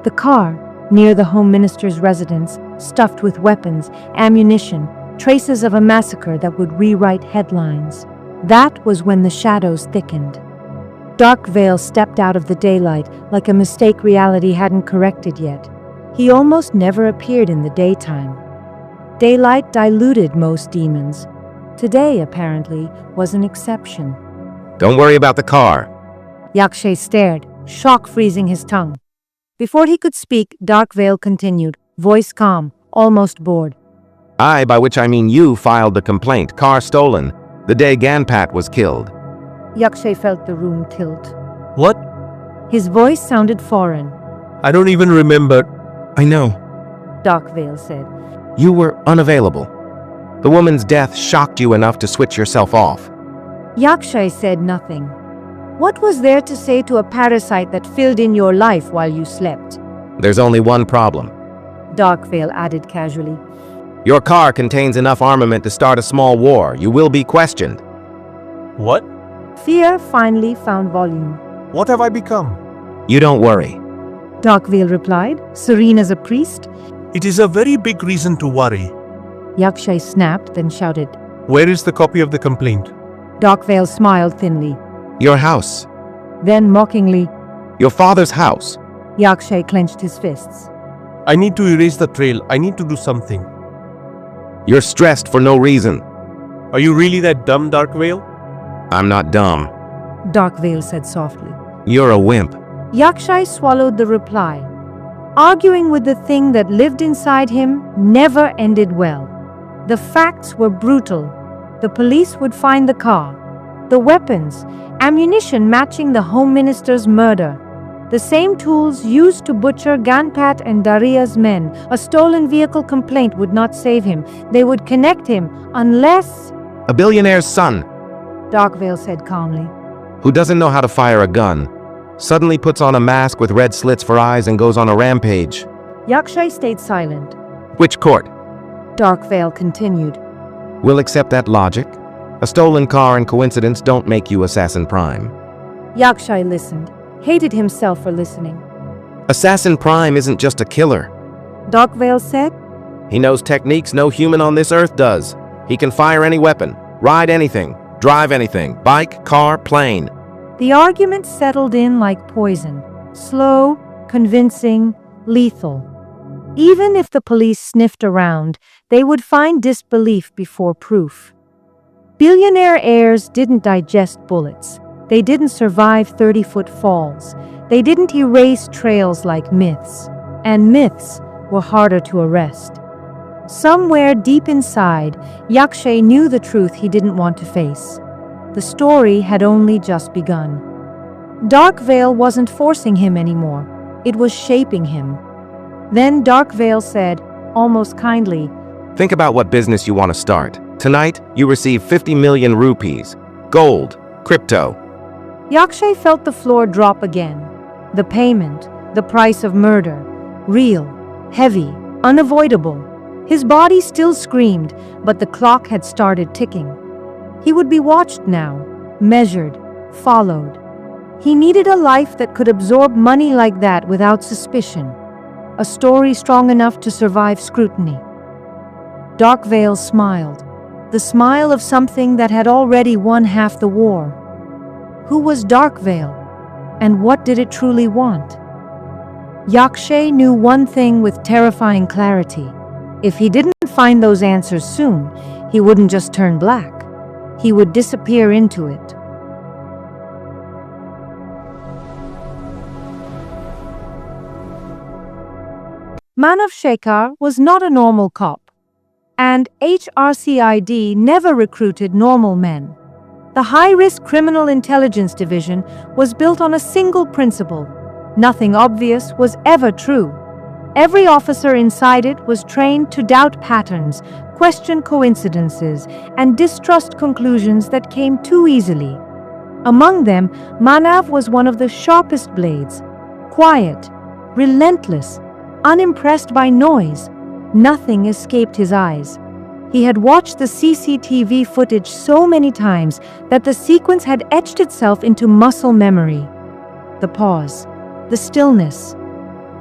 The car, near the Home Minister's residence, stuffed with weapons, ammunition, traces of a massacre that would rewrite headlines. That was when the shadows thickened. Darkveil stepped out of the daylight like a mistake reality hadn't corrected yet. He almost never appeared in the daytime. Daylight diluted most demons. Today, apparently, was an exception. Don't worry about the car. Yakshay stared, shock freezing his tongue. Before he could speak, Darkveil continued, voice calm, almost bored. I, by which I mean you, filed the complaint. Car stolen. The day Ganpat was killed. Yakshay felt the room tilt. What? His voice sounded foreign. I don't even remember. I know. Darkveil said. You were unavailable. The woman's death shocked you enough to switch yourself off. Yakshay said nothing. What was there to say to a parasite that filled in your life while you slept? There's only one problem. Darkveil added casually. Your car contains enough armament to start a small war. You will be questioned. What? Fear finally found volume. What have I become? You don't worry. Darkveil replied, serene as a priest. It is a very big reason to worry. Yakshay snapped, then shouted. Where is the copy of the complaint? Darkveil smiled thinly. Your house. Then mockingly. Your father's house. Yakshay clenched his fists. I need to erase the trail. I need to do something. You're stressed for no reason. Are you really that dumb, Darkveil? I'm not dumb. Darkveil said softly. You're a wimp. Yakshay swallowed the reply. Arguing with the thing that lived inside him never ended well. The facts were brutal. The police would find the car, the weapons, ammunition matching the Home Minister's murder. The same tools used to butcher Ganpat and Daria's men. A stolen vehicle complaint would not save him. They would connect him unless... A billionaire's son. Darkveil said calmly. Who doesn't know how to fire a gun, suddenly puts on a mask with red slits for eyes and goes on a rampage. Yakshay stayed silent. Which court? Darkveil continued. We'll accept that logic. A stolen car and coincidence don't make you Assassin Prime. Yakshay listened, hated himself for listening. Assassin Prime isn't just a killer. Darkveil said. He knows techniques no human on this earth does. He can fire any weapon, ride anything, drive anything, bike, car, plane. The argument settled in like poison. Slow, convincing, lethal. Even if the police sniffed around, they would find disbelief before proof. Billionaire heirs didn't digest bullets. They didn't survive 30-foot falls. They didn't erase trails like myths. And myths were harder to arrest. Somewhere deep inside, Yakshay knew the truth he didn't want to face. The story had only just begun. Darkveil wasn't forcing him anymore. It was shaping him. Then Darkveil said, almost kindly, Think about what business you want to start. Tonight, you receive 50 million rupees. Gold. Crypto. Yakshay felt the floor drop again. The payment, the price of murder. Real, heavy, unavoidable. His body still screamed, but the clock had started ticking. He would be watched now, measured, followed. He needed a life that could absorb money like that without suspicion. A story strong enough to survive scrutiny. Darkveil smiled, the smile of something that had already won half the war. Who was Darkveil, and what did it truly want? Yakshay knew one thing with terrifying clarity. If he didn't find those answers soon, he wouldn't just turn black. He would disappear into it. Manav Shekhar was not a normal cop, and HR-CID never recruited normal men. The high-risk Criminal Intelligence Division was built on a single principle. Nothing obvious was ever true. Every officer inside it was trained to doubt patterns, question coincidences, and distrust conclusions that came too easily. Among them, Manav was one of the sharpest blades. Quiet, relentless, unimpressed by noise. Nothing escaped his eyes. He had watched the CCTV footage so many times that the sequence had etched itself into muscle memory. The pause, the stillness,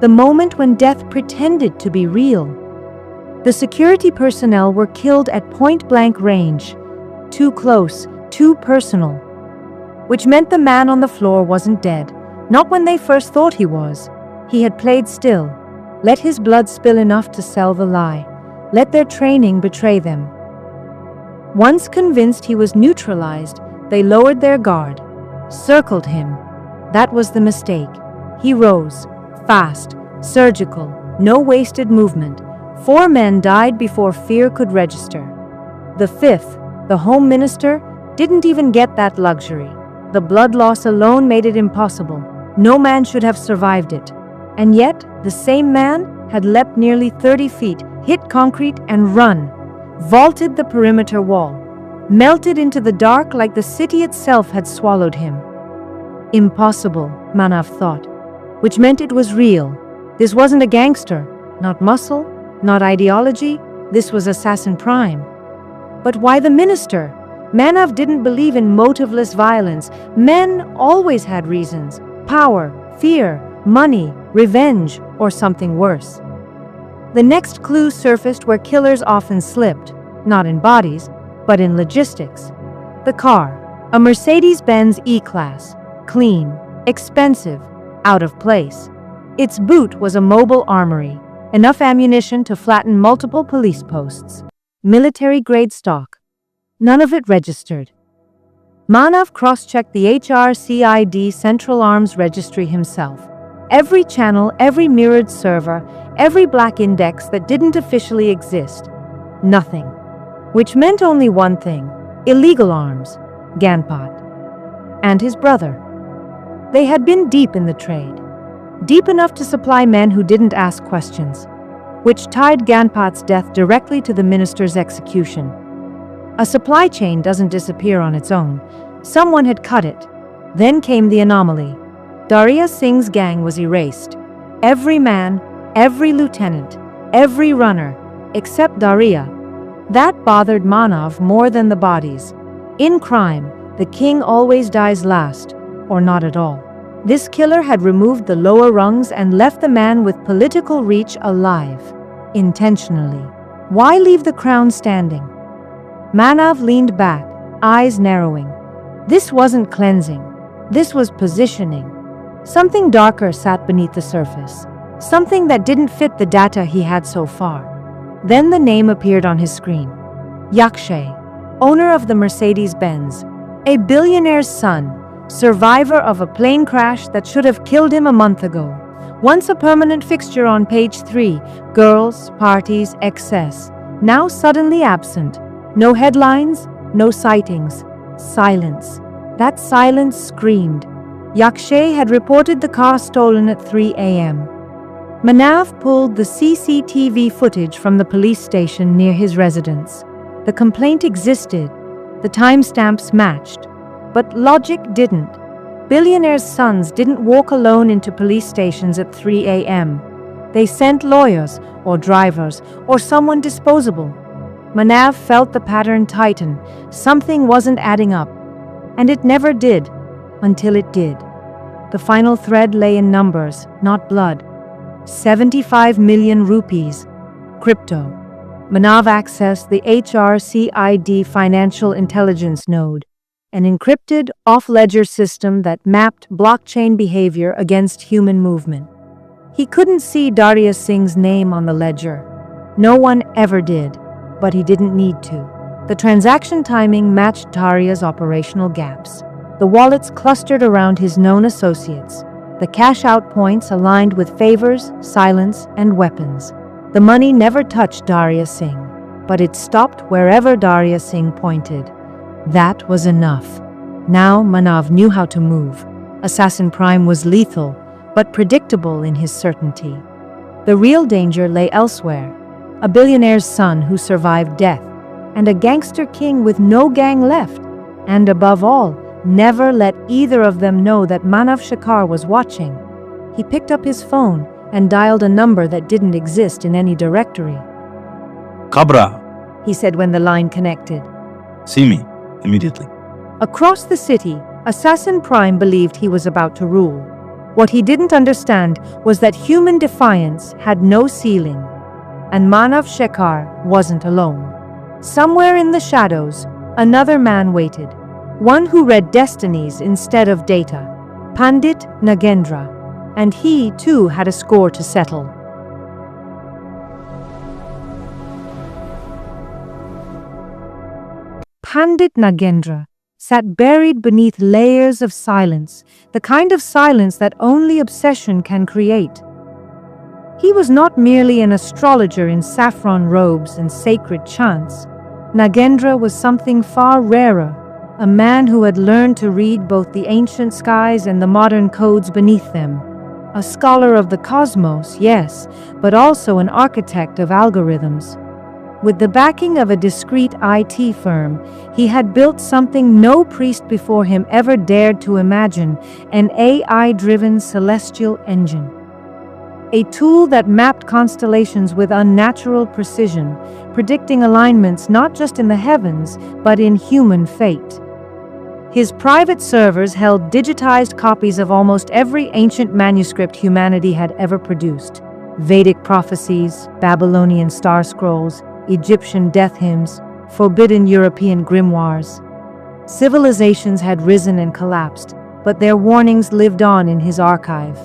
the moment when death pretended to be real. The security personnel were killed at point-blank range, too close, too personal, which meant the man on the floor wasn't dead, not when they first thought he was. He had played still, let his blood spill enough to sell the lie, let their training betray them. Once convinced he was neutralized, they lowered their guard, circled him. That was the mistake. He rose, fast, surgical, no wasted movement. 4 men died before fear could register. The 5th, the Home Minister, didn't even get that luxury. The blood loss alone made it impossible. No man should have survived it. And yet, the same man had leapt nearly 30 feet, hit concrete and run, vaulted the perimeter wall, melted into the dark like the city itself had swallowed him. Impossible, Manav thought, which meant it was real. This wasn't a gangster, not muscle, not ideology, this was Assassin Prime. But why the minister? Manav didn't believe in motiveless violence. Men always had reasons: power, fear, money, revenge, or something worse. The next clue surfaced where killers often slipped, not in bodies, but in logistics. The car, a Mercedes-Benz E-Class, clean, expensive, out of place. Its boot was a mobile armory, enough ammunition to flatten multiple police posts. Military-grade stock. None of it registered. Manav cross-checked the HR-CID Central Arms Registry himself. Every channel, every mirrored server, every black index that didn't officially exist. Nothing. Which meant only one thing: illegal arms. Ganpat. And his brother. They had been deep in the trade. Deep enough to supply men who didn't ask questions, which tied Ganpat's death directly to the minister's execution. A supply chain doesn't disappear on its own. Someone had cut it. Then came the anomaly. Daria Singh's gang was erased. Every man, every lieutenant, every runner, except Daria. That bothered Manav more than the bodies. In crime, the king always dies last, or not at all. This killer had removed the lower rungs and left the man with political reach alive, intentionally. Why leave the crown standing? Manav leaned back, eyes narrowing. This wasn't cleansing. This was positioning. Something darker sat beneath the surface. Something that didn't fit the data he had so far. Then the name appeared on his screen. Yakshay, owner of the Mercedes-Benz, a billionaire's son, survivor of a plane crash that should have killed him a month ago. Once a permanent fixture on page 3, girls, parties, excess. Now suddenly absent. No headlines, no sightings. Silence. That silence screamed. Yakshay had reported the car stolen at 3 a.m. Manav pulled the CCTV footage from the police station near his residence. The complaint existed. The timestamps matched. But logic didn't. Billionaires' sons didn't walk alone into police stations at 3 a.m. They sent lawyers, or drivers, or someone disposable. Manav felt the pattern tighten. Something wasn't adding up. And it never did, until it did. The final thread lay in numbers, not blood. 75 million rupees. Crypto. Manav accessed the HR-CID financial intelligence node, an encrypted, off-ledger system that mapped blockchain behavior against human movement. He couldn't see Daria Singh's name on the ledger. No one ever did, but he didn't need to. The transaction timing matched Daria's operational gaps. The wallets clustered around his known associates. The cash-out points aligned with favors, silence, and weapons. The money never touched Daria Singh, but it stopped wherever Daria Singh pointed. That was enough. Now Manav knew how to move. Assassin Prime was lethal, but predictable in his certainty. The real danger lay elsewhere. A billionaire's son who survived death, and a gangster king with no gang left. And above all, never let either of them know that Manav Shakar was watching. He picked up his phone and dialed a number that didn't exist in any directory. Kabra. he said when the line connected. See me, immediately. Across the city, Assassin Prime believed he was about to rule. What he didn't understand was that human defiance had no ceiling, and Manav Shekhar wasn't alone. Somewhere in the shadows, another man waited, one who read destinies instead of data, Pandit Nagendra, and he too had a score to settle. Pandit Nagendra sat buried beneath layers of silence, the kind of silence that only obsession can create. He was not merely an astrologer in saffron robes and sacred chants. Nagendra was something far rarer, a man who had learned to read both the ancient skies and the modern codes beneath them. A scholar of the cosmos, yes, but also an architect of algorithms. With the backing of a discreet IT firm, he had built something no priest before him ever dared to imagine, an AI-driven celestial engine. A tool that mapped constellations with unnatural precision, predicting alignments not just in the heavens, but in human fate. His private servers held digitized copies of almost every ancient manuscript humanity had ever produced. Vedic prophecies, Babylonian star scrolls, Egyptian death hymns, forbidden European grimoires. Civilizations had risen and collapsed, but their warnings lived on in his archive.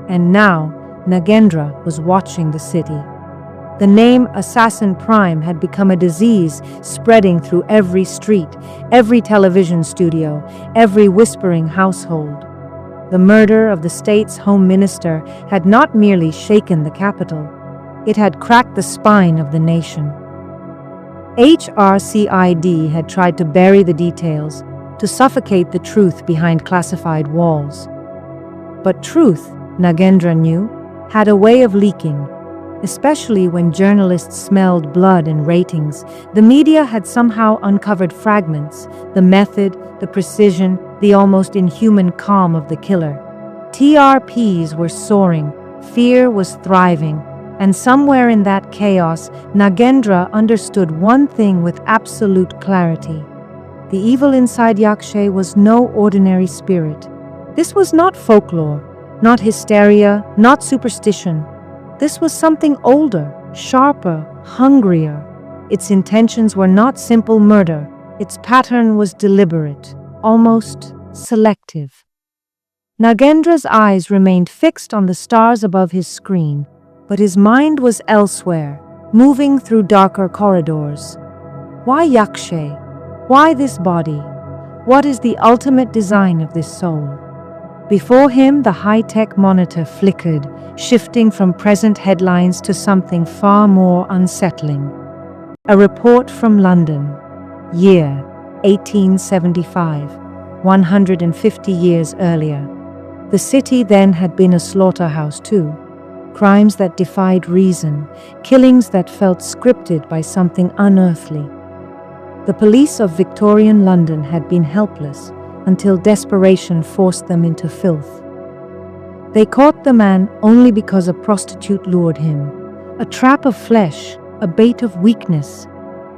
And now, Nagendra was watching the city. The name Assassin Prime had become a disease spreading through every street, every television studio, every whispering household. The murder of the state's home minister had not merely shaken the capital, it had cracked the spine of the nation. HR-CID had tried to bury the details, to suffocate the truth behind classified walls. But truth, Nagendra knew, had a way of leaking. Especially when journalists smelled blood and ratings, the media had somehow uncovered fragments, the method, the precision, the almost inhuman calm of the killer. TRPs were soaring, fear was thriving, and somewhere in that chaos, Nagendra understood one thing with absolute clarity. The evil inside Yakshay was no ordinary spirit. This was not folklore, not hysteria, not superstition. This was something older, sharper, hungrier. Its intentions were not simple murder. Its pattern was deliberate, almost selective. Nagendra's eyes remained fixed on the stars above his screen, but his mind was elsewhere, moving through darker corridors. Why Yakshay? Why this body? What is the ultimate design of this soul? Before him, the high-tech monitor flickered, shifting from present headlines to something far more unsettling. A report from London. Year 1875, 150 years earlier. The city then had been a slaughterhouse too. Crimes that defied reason, killings that felt scripted by something unearthly. The police of Victorian London had been helpless until desperation forced them into filth. They caught the man only because a prostitute lured him. A trap of flesh, a bait of weakness.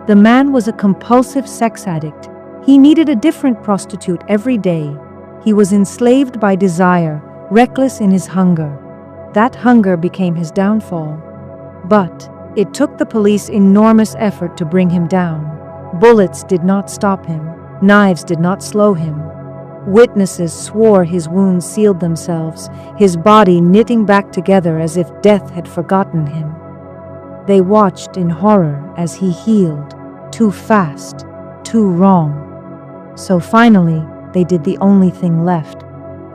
The man was a compulsive sex addict. He needed a different prostitute every day. He was enslaved by desire, reckless in his hunger. That hunger became his downfall. But it took the police enormous effort to bring him down. Bullets did not stop him. Knives did not slow him. Witnesses swore his wounds sealed themselves, his body knitting back together as if death had forgotten him. They watched in horror as he healed, too fast, too wrong. So finally, they did the only thing left.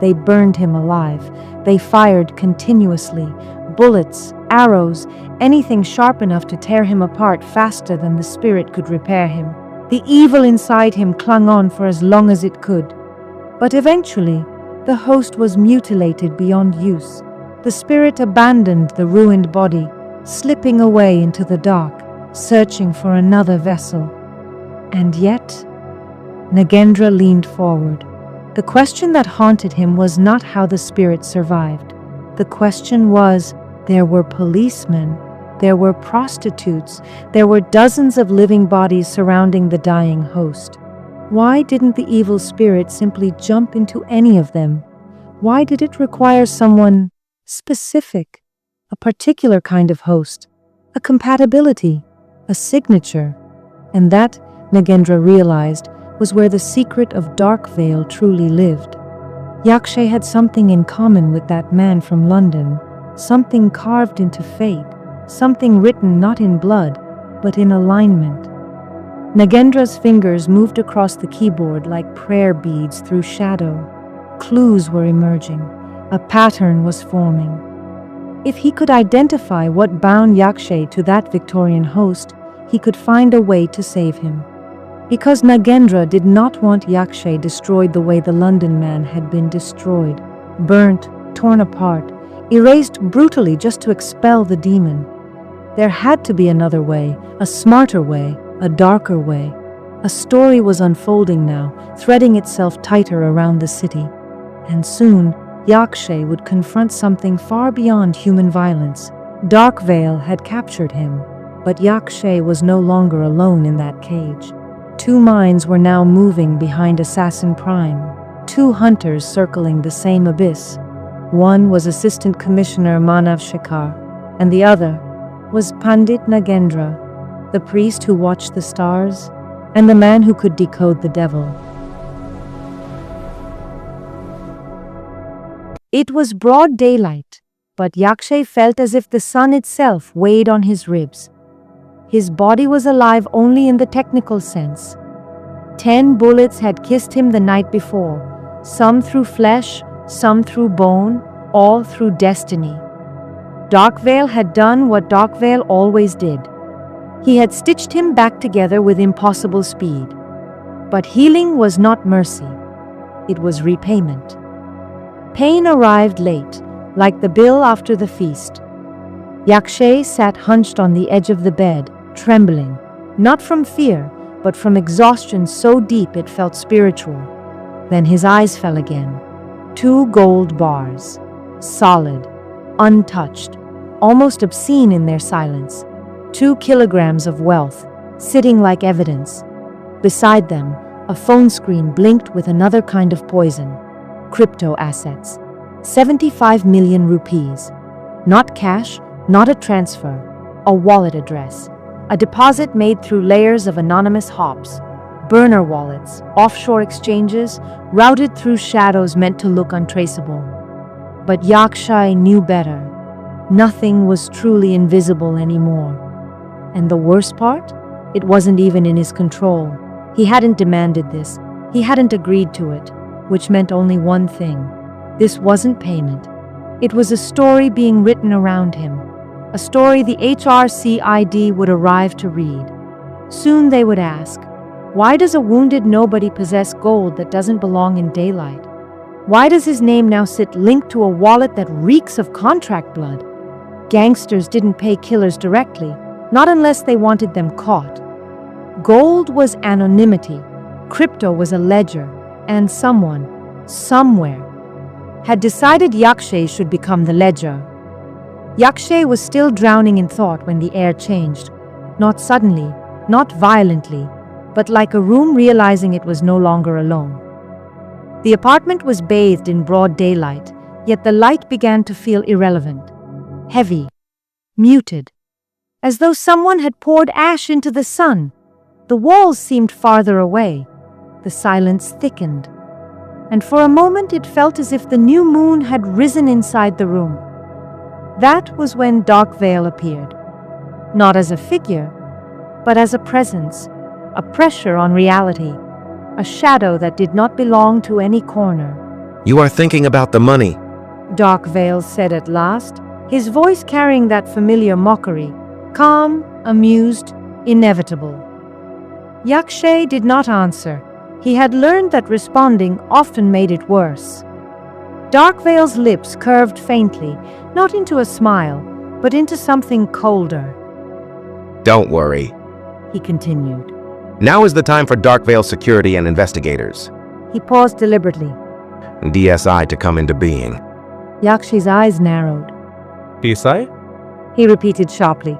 They burned him alive. They fired continuously, bullets, arrows, anything sharp enough to tear him apart faster than the spirit could repair him. The evil inside him clung on for as long as it could. But eventually, the host was mutilated beyond use. The spirit abandoned the ruined body, slipping away into the dark, searching for another vessel. And yet, Nagendra leaned forward. The question that haunted him was not how the spirit survived. The question was, there were policemen. There were prostitutes. There were dozens of living bodies surrounding the dying host. Why didn't the evil spirit simply jump into any of them? Why did it require someone specific? A particular kind of host, a compatibility, a signature. And that, Nagendra realized, was where the secret of Darkveil truly lived. Yakshay had something in common with that man from London, something carved into fate, something written not in blood, but in alignment. Nagendra's fingers moved across the keyboard like prayer beads through shadow. Clues were emerging. A pattern was forming. If he could identify what bound Yakshay to that Victorian host, he could find a way to save him. Because Nagendra did not want Yakshay destroyed the way the London man had been destroyed, burnt, torn apart, erased brutally just to expel the demon. There had to be another way, a smarter way, a darker way. A story was unfolding now, threading itself tighter around the city. And soon, Yakshay would confront something far beyond human violence. Darkveil had captured him, but Yakshay was no longer alone in that cage. Two minds were now moving behind Assassin Prime, two hunters circling the same abyss. One was Assistant Commissioner Manav Shekhar, and the other was Pandit Nagendra, the priest who watched the stars, and the man who could decode the devil. It was broad daylight, but Yakshay felt as if the sun itself weighed on his ribs. His body was alive only in the technical sense. 10 bullets had kissed him the night before, some through flesh, some through bone, all through destiny. Darkveil had done what Darkveil always did. He had stitched him back together with impossible speed. But healing was not mercy. It was repayment. Pain arrived late, like the bill after the feast. Yakshay sat hunched on the edge of the bed, trembling, not from fear, but from exhaustion so deep it felt spiritual. Then his eyes fell again. 2 gold bars, solid, untouched, almost obscene in their silence. 2 kilograms of wealth, sitting like evidence. Beside them, a phone screen blinked with another kind of poison. Crypto assets. 75 million rupees. Not cash, not a transfer. A wallet address. A deposit made through layers of anonymous hops. Burner wallets, offshore exchanges, routed through shadows meant to look untraceable. But Yakshay knew better. Nothing was truly invisible anymore. And the worst part? It wasn't even in his control. He hadn't demanded this. He hadn't agreed to it, which meant only one thing. This wasn't payment. It was a story being written around him. A story the HR-CID would arrive to read. Soon they would ask, why does a wounded nobody possess gold that doesn't belong in daylight? Why does his name now sit linked to a wallet that reeks of contract blood? Gangsters didn't pay killers directly, not unless they wanted them caught. Gold was anonymity, crypto was a ledger, and someone, somewhere, had decided Yakshay should become the ledger. Yakshay was still drowning in thought when the air changed. Not suddenly, not violently, but like a room realizing it was no longer alone. The apartment was bathed in broad daylight, yet the light began to feel irrelevant, heavy, muted, as though someone had poured ash into the sun. The walls seemed farther away. The silence thickened. And for a moment it felt as if the new moon had risen inside the room. That was when Darkveil appeared. Not as a figure, but as a presence, a pressure on reality, a shadow that did not belong to any corner. You are thinking about the money, Darkveil said at last, his voice carrying that familiar mockery, calm, amused, inevitable. Yakshay did not answer. He had learned that responding often made it worse. Darkveil's lips curved faintly, not into a smile, but into something colder. Don't worry, He continued. Now is the time for Darkveil security and investigators. He paused deliberately. DSI to come into being. Yakshay's eyes narrowed. DSI? He repeated sharply.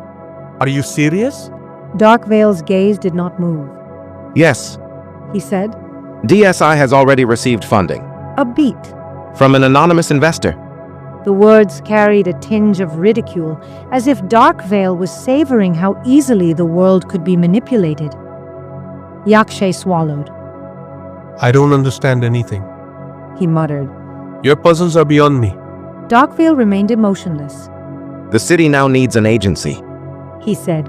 Are you serious? Darkveil's gaze did not move. Yes, He said, DSI has already received funding. a beat. From an anonymous investor. The words carried a tinge of ridicule, as if Darkveil was savoring how easily the world could be manipulated. Yakshay swallowed. I don't understand anything. He muttered. Your puzzles are beyond me. Darkveil remained emotionless. The city now needs an agency He said,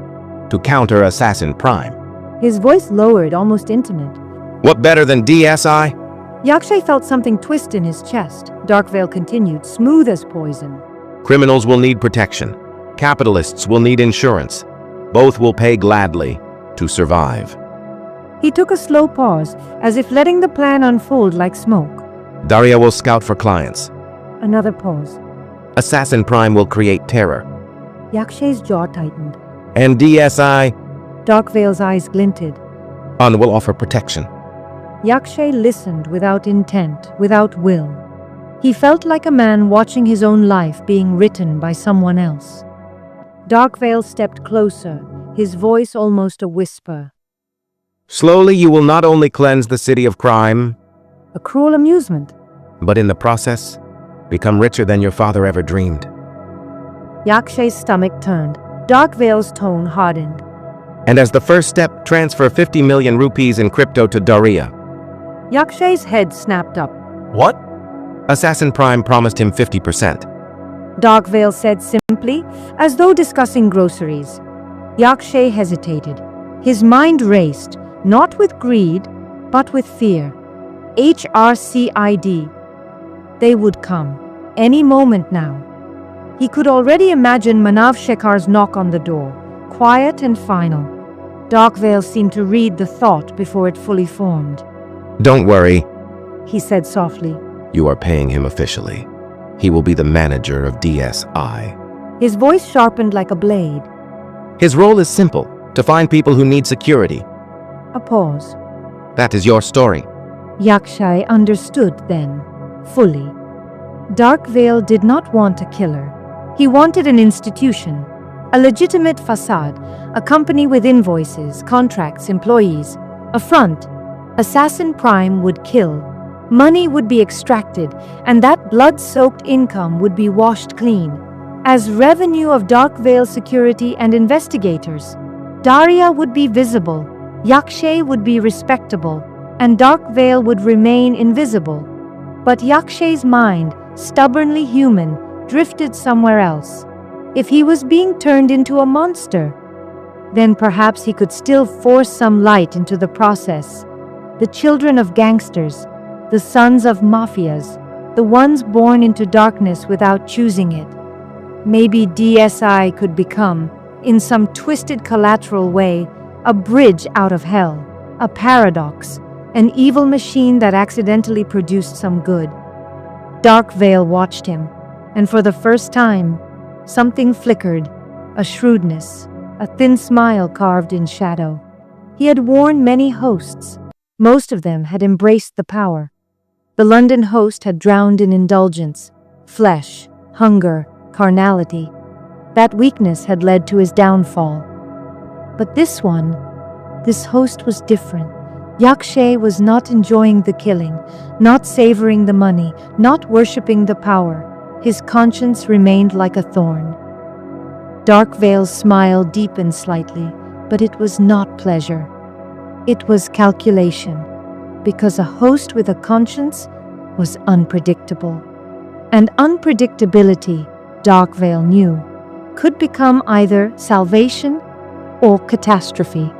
to counter Assassin Prime. his voice lowered, almost intimate. What better than DSI? Yakshay felt something twist in his chest. Darkveil continued, smooth as poison. Criminals will need protection. Capitalists will need insurance. Both will pay gladly to survive. He took a slow pause, as if letting the plan unfold like smoke. Daria will scout for clients. Another pause. Assassin Prime will create terror. Yakshay's jaw tightened. And DSI Darkveil's eyes glinted. will offer protection. Yakshay listened without intent, without will. He felt like a man watching his own life being written by someone else. Darkveil stepped closer, his voice almost a whisper. Slowly you will not only cleanse the city of crime, A cruel amusement. but in the process, become richer than your father ever dreamed. Yakshay's stomach turned. Darkveil's tone hardened. And as the first step, transfer 50 million rupees in crypto to Daria. Yakshay's head snapped up. What? Assassin Prime promised him 50%. Darkveil said simply, as though discussing groceries. Yakshay hesitated. His mind raced, not with greed, but with fear. HR-CID. They would come. Any moment now. He could already imagine Manav Shekhar's knock on the door, quiet and final. Darkveil seemed to read the thought before it fully formed. Don't worry, He said softly. you are paying him officially. He will be the manager of DSI. His voice sharpened like a blade. His role is simple, to find people who need security. A pause. That is your story. Yakshay understood then, fully. Darkveil did not want a killer. He wanted an institution, a legitimate facade, a company with invoices, contracts, employees, a front. Assassin Prime would kill. Money would be extracted, and that blood-soaked income would be washed clean. As revenue of Darkveil security and investigators, Daria would be visible, Yakshay would be respectable, and Darkveil would remain invisible. But Yakshay's mind, stubbornly human, drifted somewhere else. If he was being turned into a monster, then perhaps he could still force some light into the process. The children of gangsters, the sons of mafias, the ones born into darkness without choosing it. Maybe DSI could become, in some twisted collateral way, a bridge out of hell, a paradox, an evil machine that accidentally produced some good. Darkveil watched him, and for the first time, something flickered, a shrewdness, a thin smile carved in shadow. He had worn many hosts. Most of them had embraced the power. The London host had drowned in indulgence, flesh, hunger, carnality. That weakness had led to his downfall. But this host was different. Yakshay was not enjoying the killing, not savoring the money, not worshipping the power. His conscience remained like a thorn. Darkveil's smile deepened slightly, but it was not pleasure. It was calculation, because a host with a conscience was unpredictable. And unpredictability, Darkveil knew, could become either salvation or catastrophe.